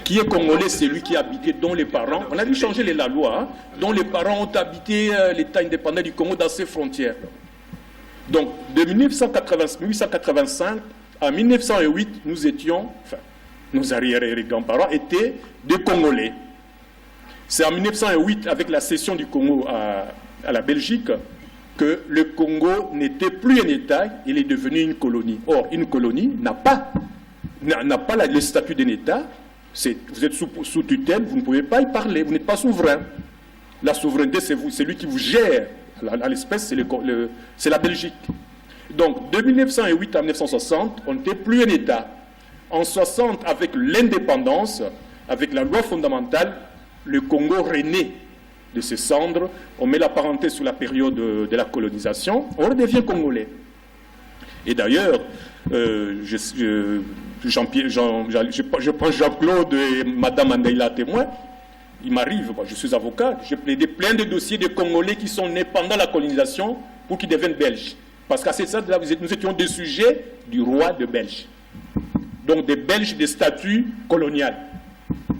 Qui est congolais, c'est lui qui habitait, dont les parents, on a dû changer la loi, hein, dont les parents ont habité l'État indépendant du Congo dans ses frontières. Donc, de 1885 à 1908, nous étions, enfin, nos arrière-grands-parents étaient des Congolais. C'est en 1908, avec la cession du Congo à la Belgique, que le Congo n'était plus un État, il est devenu une colonie. Or, une colonie n'a pas le statut d'un État. Vous êtes sous tutelle, vous ne pouvez pas y parler, vous n'êtes pas souverain. La souveraineté, c'est lui qui vous gère. À l'espèce, c'est la Belgique. Donc, de 1908 à 1960, on n'était plus un État. En 60, avec l'indépendance, avec la loi fondamentale, le Congo renaît de ses cendres. On met la parenthèse sur la période de la colonisation. On redevient congolais. Et d'ailleurs, je prends Jean-Claude et Madame Mandeila à témoin. Il m'arrive, je suis avocat, j'ai plaidé plein de dossiers de Congolais qui sont nés pendant la colonisation pour qu'ils deviennent Belges. Parce qu'à cette stade-là, nous étions des sujets du roi de Belge. Donc des Belges de statut colonial.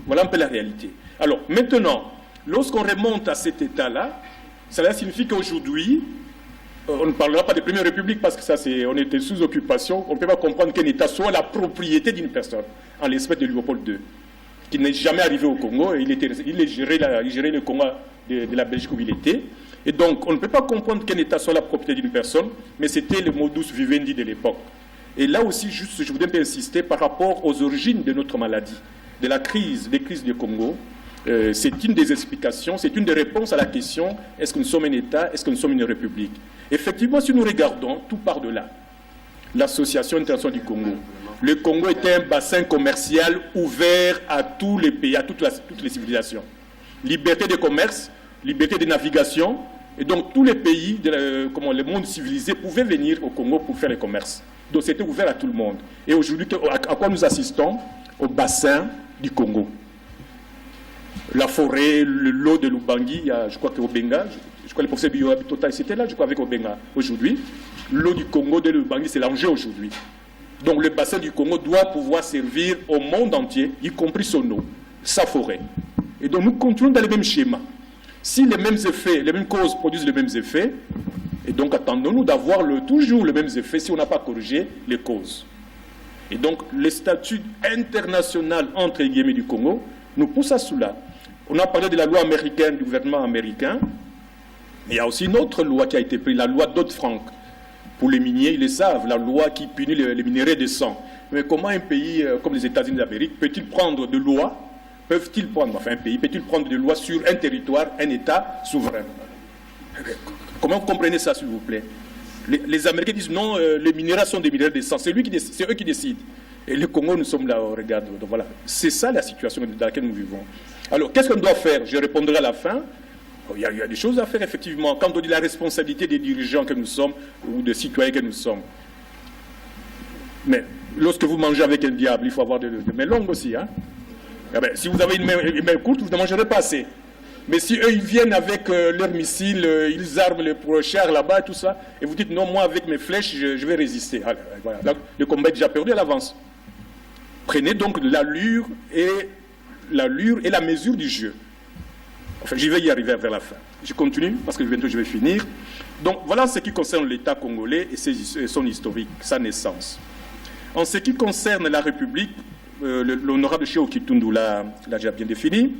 Voilà un peu la réalité. Alors maintenant, lorsqu'on remonte à cet état-là, cela signifie qu'aujourd'hui, on ne parlera pas de Première République parce que on était sous occupation. On ne peut pas comprendre qu'un État soit la propriété d'une personne, en l'espèce de Léopold II, qui n'est jamais arrivé au Congo. Et il gérait le Congo de la Belgique où il était. Et donc, on ne peut pas comprendre qu'un État soit la propriété d'une personne, mais c'était le modus vivendi de l'époque. Et là aussi, juste, je voudrais un peu insister par rapport aux origines de notre maladie, de la crise, des crises du Congo. C'est une des explications, c'est une des réponses à la question, est-ce que nous sommes un État, est-ce que nous sommes une république? Effectivement, si nous regardons, tout part de là. L'Association internationale du Congo. Le Congo était un bassin commercial ouvert à tous les pays, à toutes les civilisations. Liberté de commerce, liberté de navigation, et donc tous les pays, le monde civilisé pouvaient venir au Congo pour faire le commerce. Donc c'était ouvert à tout le monde. Et aujourd'hui, à quoi nous assistons? Au bassin du Congo. La forêt, l'eau de Lubangi, je crois qu'au Benga, je crois que le professeur Biyoabi Total, c'était là, je crois, avec Obenga aujourd'hui. L'eau du Congo de Lubangi, c'est l'enjeu aujourd'hui. Donc le bassin du Congo doit pouvoir servir au monde entier, y compris son eau, sa forêt. Et donc nous continuons dans les mêmes schémas. Si les mêmes effets, les mêmes causes produisent les mêmes effets, et donc attendons-nous d'avoir toujours les mêmes effets si on n'a pas corrigé les causes. Et donc le statut international, entre guillemets, du Congo, nous pousse à cela. On a parlé de la loi américaine, du gouvernement américain. Il y a aussi une autre loi qui a été prise, la loi Dodd-Frank. Pour les miniers, ils le savent, la loi qui punit les minerais de sang. Mais comment un pays comme les États-Unis d'Amérique peut-il prendre de lois, un pays peut-il prendre des lois sur un territoire, un État souverain? Comment vous comprenez ça, s'il vous plaît? Les Américains disent non, les minéraux sont des minerais de sang. C'est eux qui décident. Et le Congo, nous sommes là, regarde. Donc voilà, c'est ça la situation dans laquelle nous vivons. Alors, qu'est-ce qu'on doit faire? Je répondrai à la fin. Il y a des choses à faire, effectivement. Quand on dit la responsabilité des dirigeants que nous sommes, ou des citoyens que nous sommes. Mais lorsque vous mangez avec un diable, il faut avoir des mains longues aussi. Hein? Eh bien, si vous avez une main courte, vous ne mangerez pas assez. Mais si eux, ils viennent avec leurs missiles, ils arment les chars là-bas et tout ça, et vous dites, non, moi, avec mes flèches, je vais résister. Alors, voilà. Là, le combat est déjà perdu à l'avance. Prenez donc l'allure et la mesure du jeu. Enfin, j'y vais y arriver vers la fin. Je continue, parce que bientôt je vais finir. Donc, voilà ce qui concerne l'État congolais et son historique, sa naissance. En ce qui concerne la République, l'honorable Cheo Kitundu l'a déjà bien défini,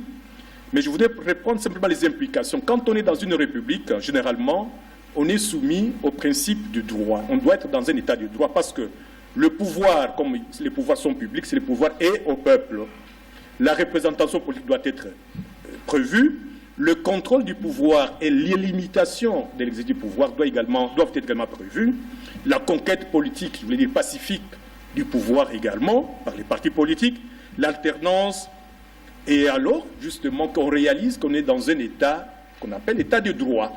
mais je voudrais reprendre simplement les implications. Quand on est dans une république, généralement, on est soumis au principe du droit. On doit être dans un état de droit parce que le pouvoir, comme les pouvoirs sont publics, c'est le pouvoir est au peuple. La représentation politique doit être prévue. Le contrôle du pouvoir et les limitations de l'exercice du pouvoir doivent être également prévues. La conquête politique, je voulais dire pacifique, du pouvoir également, par les partis politiques. L'alternance. Et alors, justement, qu'on réalise qu'on est dans un état qu'on appelle état de droit.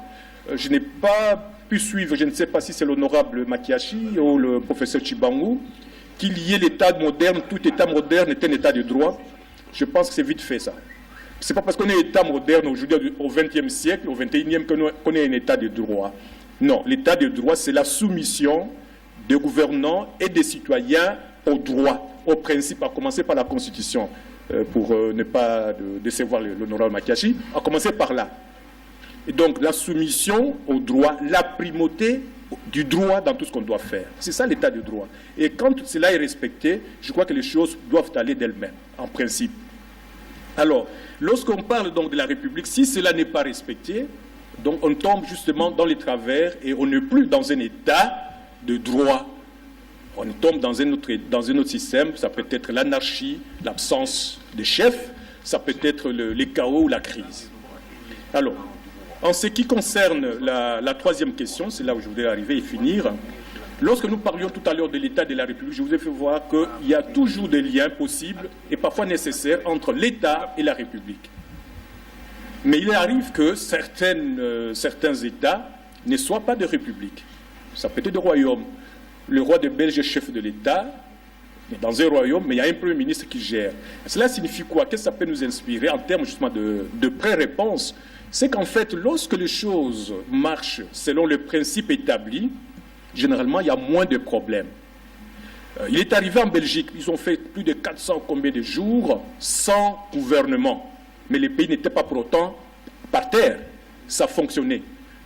Je n'ai pas pu suivre, je ne sais pas si c'est l'honorable Makiashi ou le professeur Chibangu, qu'il y ait l'état moderne, tout état moderne est un état de droit. Je pense que c'est vite fait ça. Ce n'est pas parce qu'on est un État moderne aujourd'hui, au XXe siècle, au XXIe, qu'on est un État de droit. Non, l'État de droit, c'est la soumission des gouvernants et des citoyens au droit, au principe, à commencer par la Constitution, pour ne pas décevoir l'honorable Makiachi, à commencer par là. Et donc, la soumission au droit, la primauté du droit dans tout ce qu'on doit faire. C'est ça l'État de droit. Et quand cela est respecté, je crois que les choses doivent aller d'elles-mêmes, en principe. Alors, lorsqu'on parle donc de la République, si cela n'est pas respecté, donc on tombe justement dans les travers et on n'est plus dans un État de droit. On tombe dans un autre système, ça peut être l'anarchie, l'absence de chef, ça peut être les chaos ou la crise. Alors, en ce qui concerne la troisième question, c'est là où je voudrais arriver et finir. Lorsque nous parlions tout à l'heure de l'État de la République, je vous ai fait voir qu'il y a toujours des liens possibles et parfois nécessaires entre l'État et la République. Mais il arrive que certains États ne soient pas de république. Ça peut être des royaumes. Le roi de Belge est chef de l'État, dans un royaume, mais il y a un Premier ministre qui gère. Cela signifie quoi? Qu'est-ce que ça peut nous inspirer en termes justement de pré-réponse? C'est qu'en fait, lorsque les choses marchent selon le principe établi, généralement, il y a moins de problèmes. Il est arrivé en Belgique, ils ont fait plus de 400 combien de jours sans gouvernement. Mais les pays n'étaient pas pour autant par terre. Ça fonctionnait.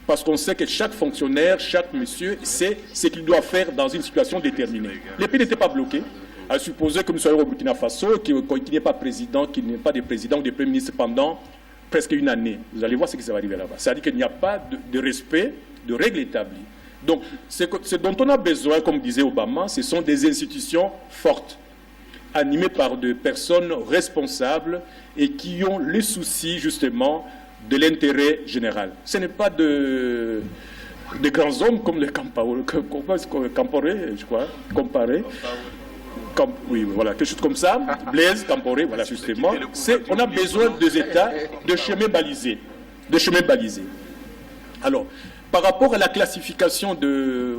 Parce qu'on sait que chaque fonctionnaire, chaque monsieur, sait ce qu'il doit faire dans une situation déterminée. Les pays n'étaient pas bloqués. À supposer que nous soyons au Burkina Faso, qu'il n'y ait pas président, qu'il n'y ait pas de président ou de premier ministre pendant presque une année. Vous allez voir ce qui va arriver là-bas. C'est-à-dire qu'il n'y a pas de respect de règles établies. Donc, ce dont on a besoin, comme disait Obama, ce sont des institutions fortes, animées par des personnes responsables et qui ont le souci, justement, de l'intérêt général. Ce n'est pas de grands hommes comme les Camporé, je crois, Comparé. Oui, voilà, quelque chose comme ça. Blaise, Camporé, voilà, justement. On a besoin des États de chemins balisés. Alors, par rapport à la classification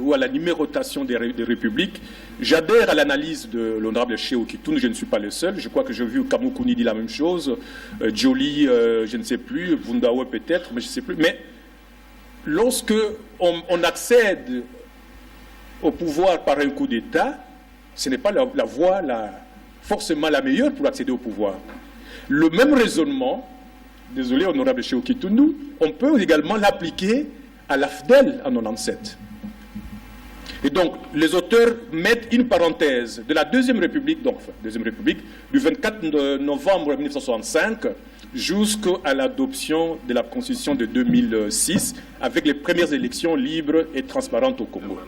ou à la numérotation des républiques, j'adhère à l'analyse de l'honorable Cheo Kitoun, je ne suis pas le seul. Je crois que j'ai vu Kamoukouni dire la même chose, Joly, je ne sais plus, Bundawe peut-être, mais je ne sais plus. Mais lorsque on accède au pouvoir par un coup d'État, ce n'est pas la voie forcément la meilleure pour accéder au pouvoir. Le même raisonnement, désolé, honorable Cheo Kitoun, on peut également l'appliquer à l'AFDEL en 1997. Et donc, les auteurs mettent une parenthèse de la Deuxième République, du 24 novembre 1965 jusqu'à l'adoption de la Constitution de 2006, avec les premières élections libres et transparentes au Congo.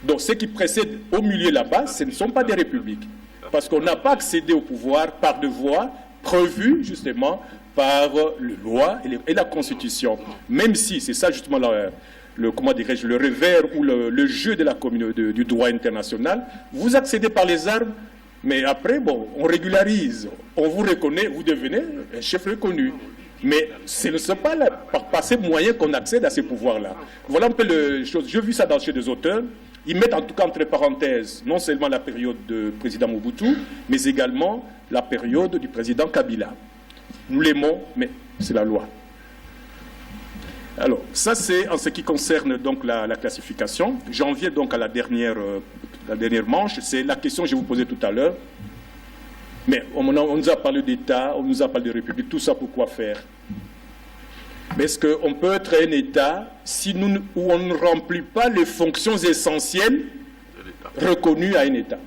Donc, ce qui précède au milieu là-bas, ce ne sont pas des républiques, parce qu'on n'a pas accédé au pouvoir par des voies prévues, justement, par les lois et la Constitution. Même si, c'est ça justement le revers ou le jeu de la communauté du droit international, vous accédez par les armes, mais après, bon, on régularise, on vous reconnaît, vous devenez un chef reconnu. Mais ce ne sont pas par ces moyens qu'on accède à ces pouvoirs-là. Voilà un peu les choses. J'ai vu ça chez des auteurs. Ils mettent en tout cas entre parenthèses non seulement la période du président Mobutu, mais également la période du président Kabila. Nous l'aimons, mais c'est la loi. Alors, ça c'est en ce qui concerne donc la classification. J'en viens donc à la dernière manche. C'est la question que je vous posais tout à l'heure. Mais on nous a parlé d'État, on nous a parlé de République, tout ça pour quoi faire? Mais est-ce qu'on peut être un État où on ne remplit pas les fonctions essentielles reconnues à un État?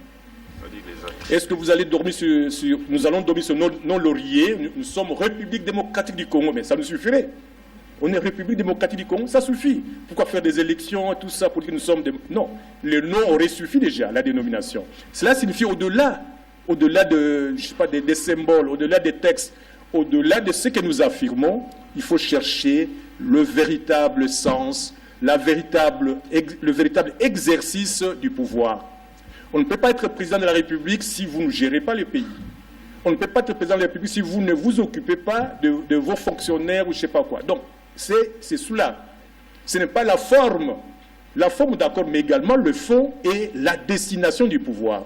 Est-ce que vous allez dormir nous allons dormir sur nos lauriers? Nous sommes République démocratique du Congo, mais ça nous suffirait. On est République démocratique du Congo, ça suffit. Pourquoi faire des élections, tout ça, pour dire que nous sommes... Non, le nom aurait suffi déjà, la dénomination. Cela signifie au-delà de, je sais pas, des symboles, au-delà des textes, au-delà de ce que nous affirmons, il faut chercher le véritable sens, le véritable exercice du pouvoir. On ne peut pas être président de la République si vous ne gérez pas le pays. On ne peut pas être président de la République si vous ne vous occupez pas de vos fonctionnaires ou je ne sais pas quoi. Donc, c'est cela. Ce n'est pas la forme d'accord, mais également le fond et la destination du pouvoir.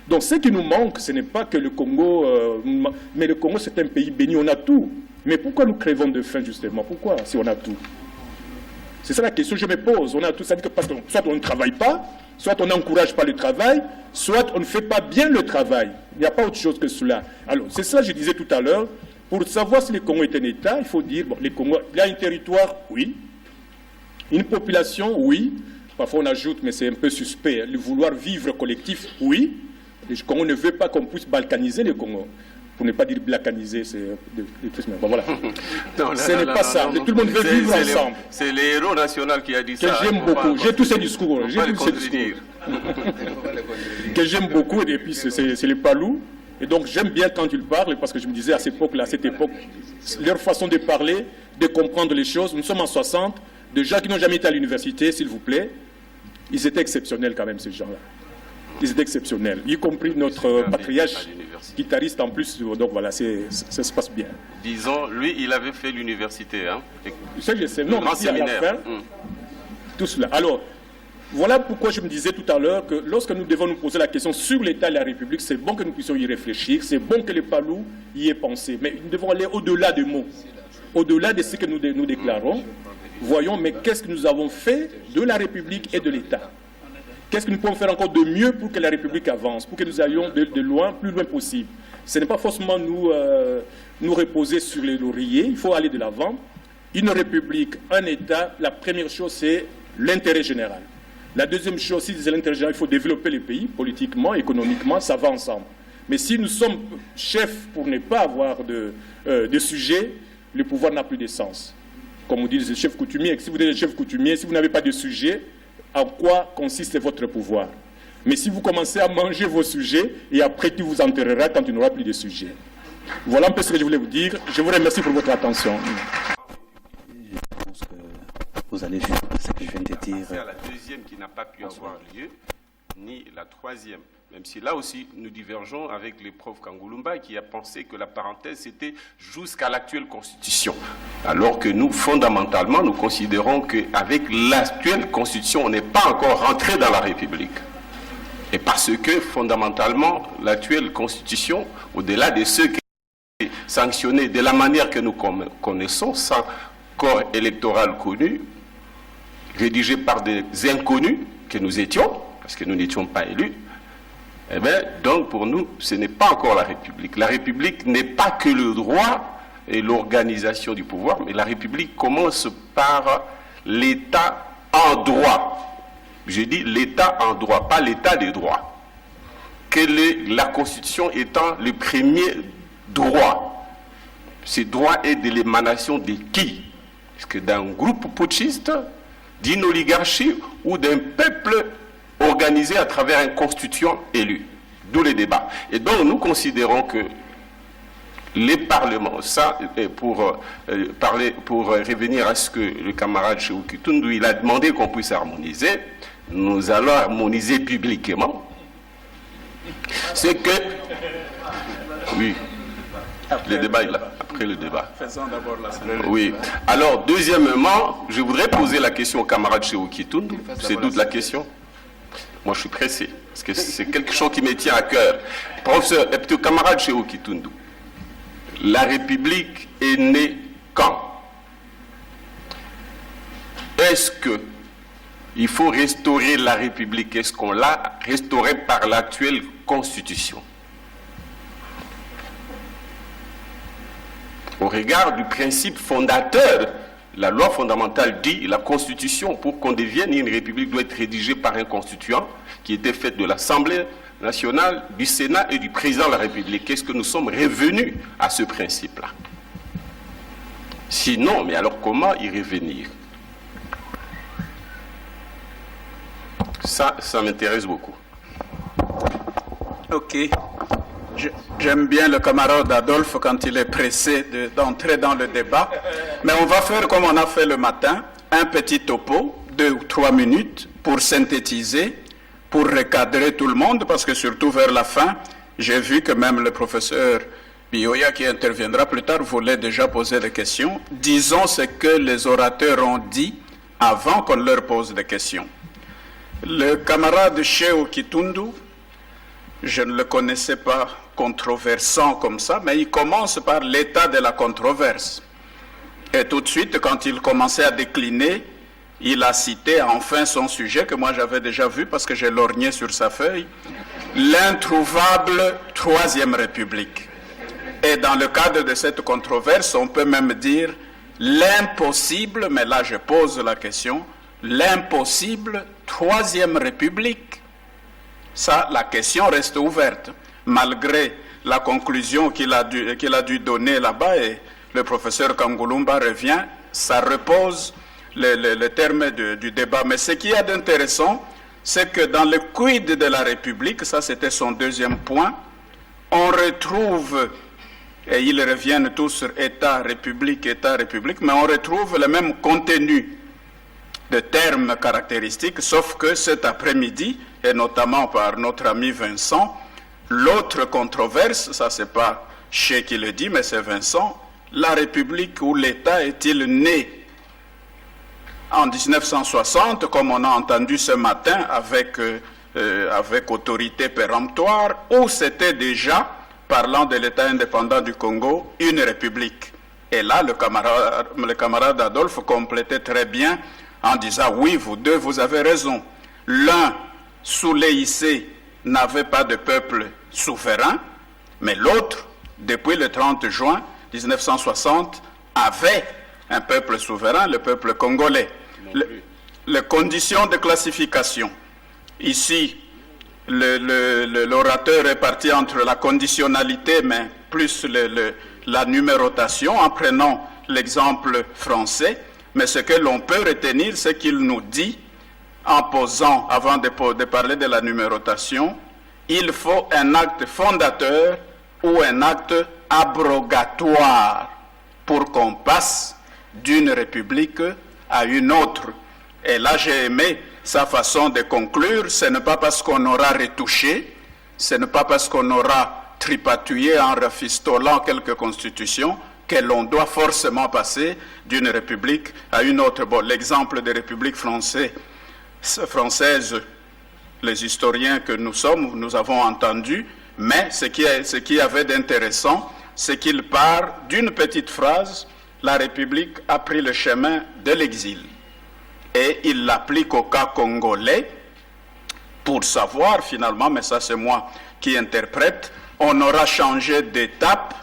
Donc ce qui nous manque, ce n'est pas que le Congo, mais le Congo c'est un pays béni, on a tout. Mais pourquoi nous crevons de faim justement? Pourquoi si on a tout? C'est ça la question que je me pose. On a tout, ça veut dire que parce que soit on ne travaille pas, soit on n'encourage pas le travail, soit on ne fait pas bien le travail. Il n'y a pas autre chose que cela. Alors c'est ça que je disais tout à l'heure. Pour savoir si le Congo est un État, il faut dire, bon, le Congo, il y a un territoire, oui. Une population, oui. Parfois on ajoute, mais c'est un peu suspect, le vouloir vivre collectif, oui. Le Congo ne veut pas qu'on puisse balkaniser le Congo. Pour ne pas dire balkaniser, c'est bon, voilà. Ce n'est pas ça. Tout le monde veut vivre ensemble. C'est le héros national qui a dit ça. Que j'aime beaucoup. J'ai tous ces discours. J'ai tous ces discours. Que j'aime beaucoup, et puis c'est les Palous. Et donc j'aime bien quand ils parlent, parce que je me disais à cette époque, leur façon de parler, de comprendre les choses. Nous sommes en 60, de gens qui n'ont jamais été à l'université, s'il vous plaît. Ils étaient exceptionnels quand même, ces gens-là. Ils étaient exceptionnels, y compris notre patriarche, guitariste en plus. Donc voilà, ça se passe bien. Disons, lui, il avait fait l'université. Hein? Ça, je sais. Non, mais à la fin, tout cela. Alors, voilà pourquoi je me disais tout à l'heure que lorsque nous devons nous poser la question sur l'État et la République, c'est bon que nous puissions y réfléchir, c'est bon que les Palous y aient pensé, mais nous devons aller au-delà des mots, au-delà de ce que nous déclarons. Voyons, mais qu'est-ce que nous avons fait de la République et de l'État? Qu'est-ce que nous pouvons faire encore de mieux pour que la République avance, pour que nous allions de loin, plus loin possible? Ce n'est pas forcément nous reposer sur les lauriers, il faut aller de l'avant. Une République, un État, la première chose, c'est l'intérêt général. La deuxième chose, si c'est l'intérêt général, il faut développer le pays, politiquement, économiquement, ça va ensemble. Mais si nous sommes chefs pour ne pas avoir de sujet, le pouvoir n'a plus de sens. Comme on dit les chefs coutumiers, si vous êtes chef coutumier, si vous n'avez pas de sujet, en quoi consiste votre pouvoir? Mais si vous commencez à manger vos sujets, et après tu vous enterrera quand il n'y aura plus de sujets. Voilà un peu ce que je voulais vous dire. Je vous remercie pour votre attention. Je pense que vous allez faire ce que je viens de dire. C'est la deuxième qui n'a pas pu avoir lieu, ni la troisième. Même si là aussi, nous divergeons avec le prof Kangulumba qui a pensé que la parenthèse c'était jusqu'à l'actuelle constitution. Alors que nous, fondamentalement, nous considérons qu'avec l'actuelle constitution, on n'est pas encore rentré dans la République. Et parce que, fondamentalement, l'actuelle constitution, au-delà de ce qui est sanctionné de la manière que nous connaissons, sans corps électoral connu, rédigé par des inconnus que nous étions, parce que nous n'étions pas élus, eh bien, donc pour nous, ce n'est pas encore la République. La République n'est pas que le droit et l'organisation du pouvoir, mais la République commence par l'État en droit. Je dis l'État en droit, pas l'État des droits. La Constitution étant le premier droit. Ce droit est de l'émanation de qui? Est-ce que d'un groupe putschiste, d'une oligarchie ou d'un peuple organisé à travers un constituant élu, d'où les débats. Et donc nous considérons que les parlements, ça, pour revenir à ce que le camarade Shehu Kitundu, il a demandé qu'on puisse harmoniser, nous allons harmoniser publiquement. C'est que, oui, le débat est là, après le débat. Faisons d'abord la salle. Oui. Alors, deuxièmement, je voudrais poser la question au camarade Shehu Kitundu, c'est toute la question. Moi, je suis pressé, parce que c'est quelque chose qui me tient à cœur. Professeur, camarade Shehu Kitundu, la République est née quand? Est-ce qu'il faut restaurer la République? Est-ce qu'on l'a restaurée par l'actuelle Constitution? Au regard du principe fondateur, la loi fondamentale dit la Constitution, pour qu'on devienne une République, doit être rédigée par un constituant qui était fait de l'Assemblée nationale, du Sénat et du Président de la République. Est-ce que nous sommes revenus à ce principe-là? Sinon, mais alors comment y revenir? Ça m'intéresse beaucoup. Ok. J'aime bien le camarade Adolphe quand il est pressé d'entrer dans le débat. Mais on va faire comme on a fait le matin, un petit topo, 2 ou 3 minutes, pour synthétiser, pour recadrer tout le monde, parce que surtout vers la fin, j'ai vu que même le professeur Bioya, qui interviendra plus tard, voulait déjà poser des questions. Disons ce que les orateurs ont dit avant qu'on leur pose des questions. Le camarade Shehu Kitundu je ne le connaissais pas controversant comme ça, mais il commence par l'état de la controverse. Et tout de suite, quand il commençait à décliner, il a cité enfin son sujet que moi j'avais déjà vu parce que j'ai lorgné sur sa feuille, l'introuvable Troisième République. Et dans le cadre de cette controverse, on peut même dire l'impossible, mais là je pose la question, l'impossible Troisième République. Ça, la question reste ouverte, malgré la conclusion qu'il a dû donner là-bas, et le professeur Kangulumba revient, ça repose le terme du débat. Mais ce qu'il y a d'intéressant, c'est que dans le quid de la République, ça c'était son deuxième point, on retrouve, et ils reviennent tous sur État, République, mais on retrouve le même contenu de termes caractéristiques, sauf que cet après-midi, et notamment par notre ami Vincent, l'autre controverse, ça c'est pas Che qui le dit, mais c'est Vincent, la République ou l'État est-il né en 1960, comme on a entendu ce matin avec autorité péremptoire, ou c'était déjà, parlant de l'État indépendant du Congo, une république. Et là, le camarade Adolphe complétait très bien en disant, oui, vous deux, vous avez raison. L'un, sous l'EIC, n'avait pas de peuple souverain, mais l'autre, depuis le 30 juin 1960, avait un peuple souverain, le peuple congolais. Les conditions de classification. Ici, l'orateur est parti entre la conditionnalité, mais plus la numérotation, en prenant l'exemple français. Mais ce que l'on peut retenir, c'est qu'il nous dit, en posant, avant de parler de la numérotation, il faut un acte fondateur ou un acte abrogatoire pour qu'on passe d'une république à une autre. Et là, j'ai aimé sa façon de conclure. Ce n'est pas parce qu'on aura retouché, ce n'est pas parce qu'on aura tripatouillé en rafistolant quelques constitutions que l'on doit forcément passer d'une république à une autre. Bon, l'exemple des républiques françaises, les historiens que nous sommes, nous avons entendu, mais ce qui avait d'intéressant, c'est qu'il part d'une petite phrase, la République a pris le chemin de l'exil. Et il l'applique au cas congolais pour savoir finalement, mais ça c'est moi qui interprète, on aura changé d'étape,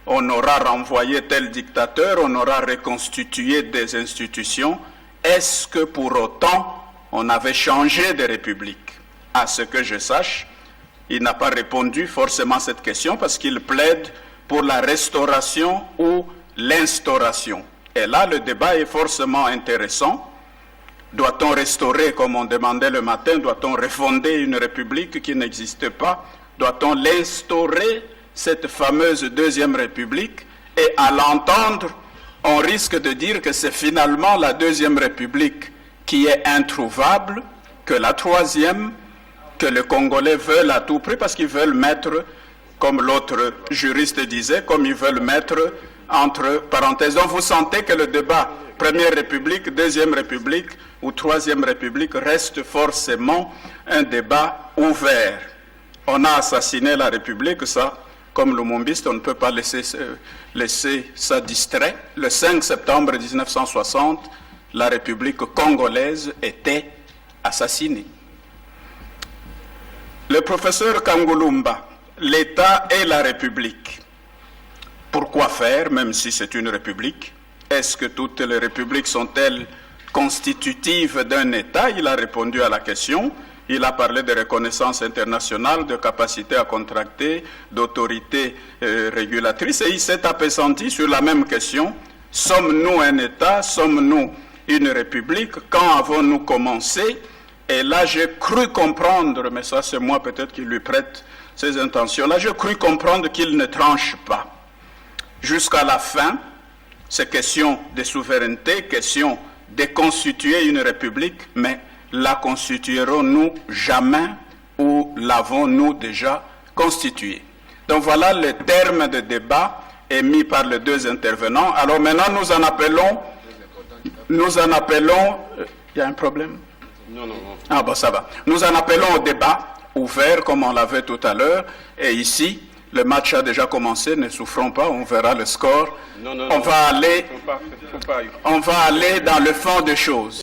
on aura renvoyé tel dictateur, on aura reconstitué des institutions. Est-ce que pour autant on avait changé de république? À ce que je sache, il n'a pas répondu forcément à cette question parce qu'il plaide pour la restauration ou l'instauration. Et là, le débat est forcément intéressant. Doit-on restaurer, comme on demandait le matin, doit-on refonder une république qui n'existe pas? Doit-on l'instaurer, cette fameuse deuxième république? Et à l'entendre, on risque de dire que c'est finalement la deuxième république qui est introuvable, que la troisième, que les Congolais veulent à tout prix, parce qu'ils veulent mettre, comme l'autre juriste disait, comme ils veulent mettre entre parenthèses. Donc vous sentez que le débat Première République, Deuxième République ou Troisième République reste forcément un débat ouvert. On a assassiné la République, ça, comme le Lumbumbiste, on ne peut pas laisser ça distrait. Le 5 septembre 1960, la République congolaise était assassinée. Le professeur Kangulumba, l'État et la République. Pourquoi faire, même si c'est une république? Est-ce que toutes les républiques sont-elles constitutives d'un État? Il a répondu à la question. Il a parlé de reconnaissance internationale, de capacité à contracter, d'autorité régulatrice. Et il s'est appesanti sur la même question. Sommes-nous un État? Sommes-nous une république? Quand avons-nous commencé? Et là, j'ai cru comprendre, mais ça c'est moi peut-être qui lui prête ses intentions. Là, j'ai cru comprendre qu'il ne tranche pas. Jusqu'à la fin, c'est question de souveraineté, question de constituer une république, mais la constituerons-nous jamais ou l'avons-nous déjà constituée? Donc voilà le terme de débat émis par les deux intervenants. Alors maintenant, nous en appelons, il y a un problème? Non. Ah bon, ça va. Nous en appelons au débat ouvert comme on l'avait tout à l'heure. Et ici, le match a déjà commencé, ne souffrons pas, on verra le score. On va aller dans le fond des choses.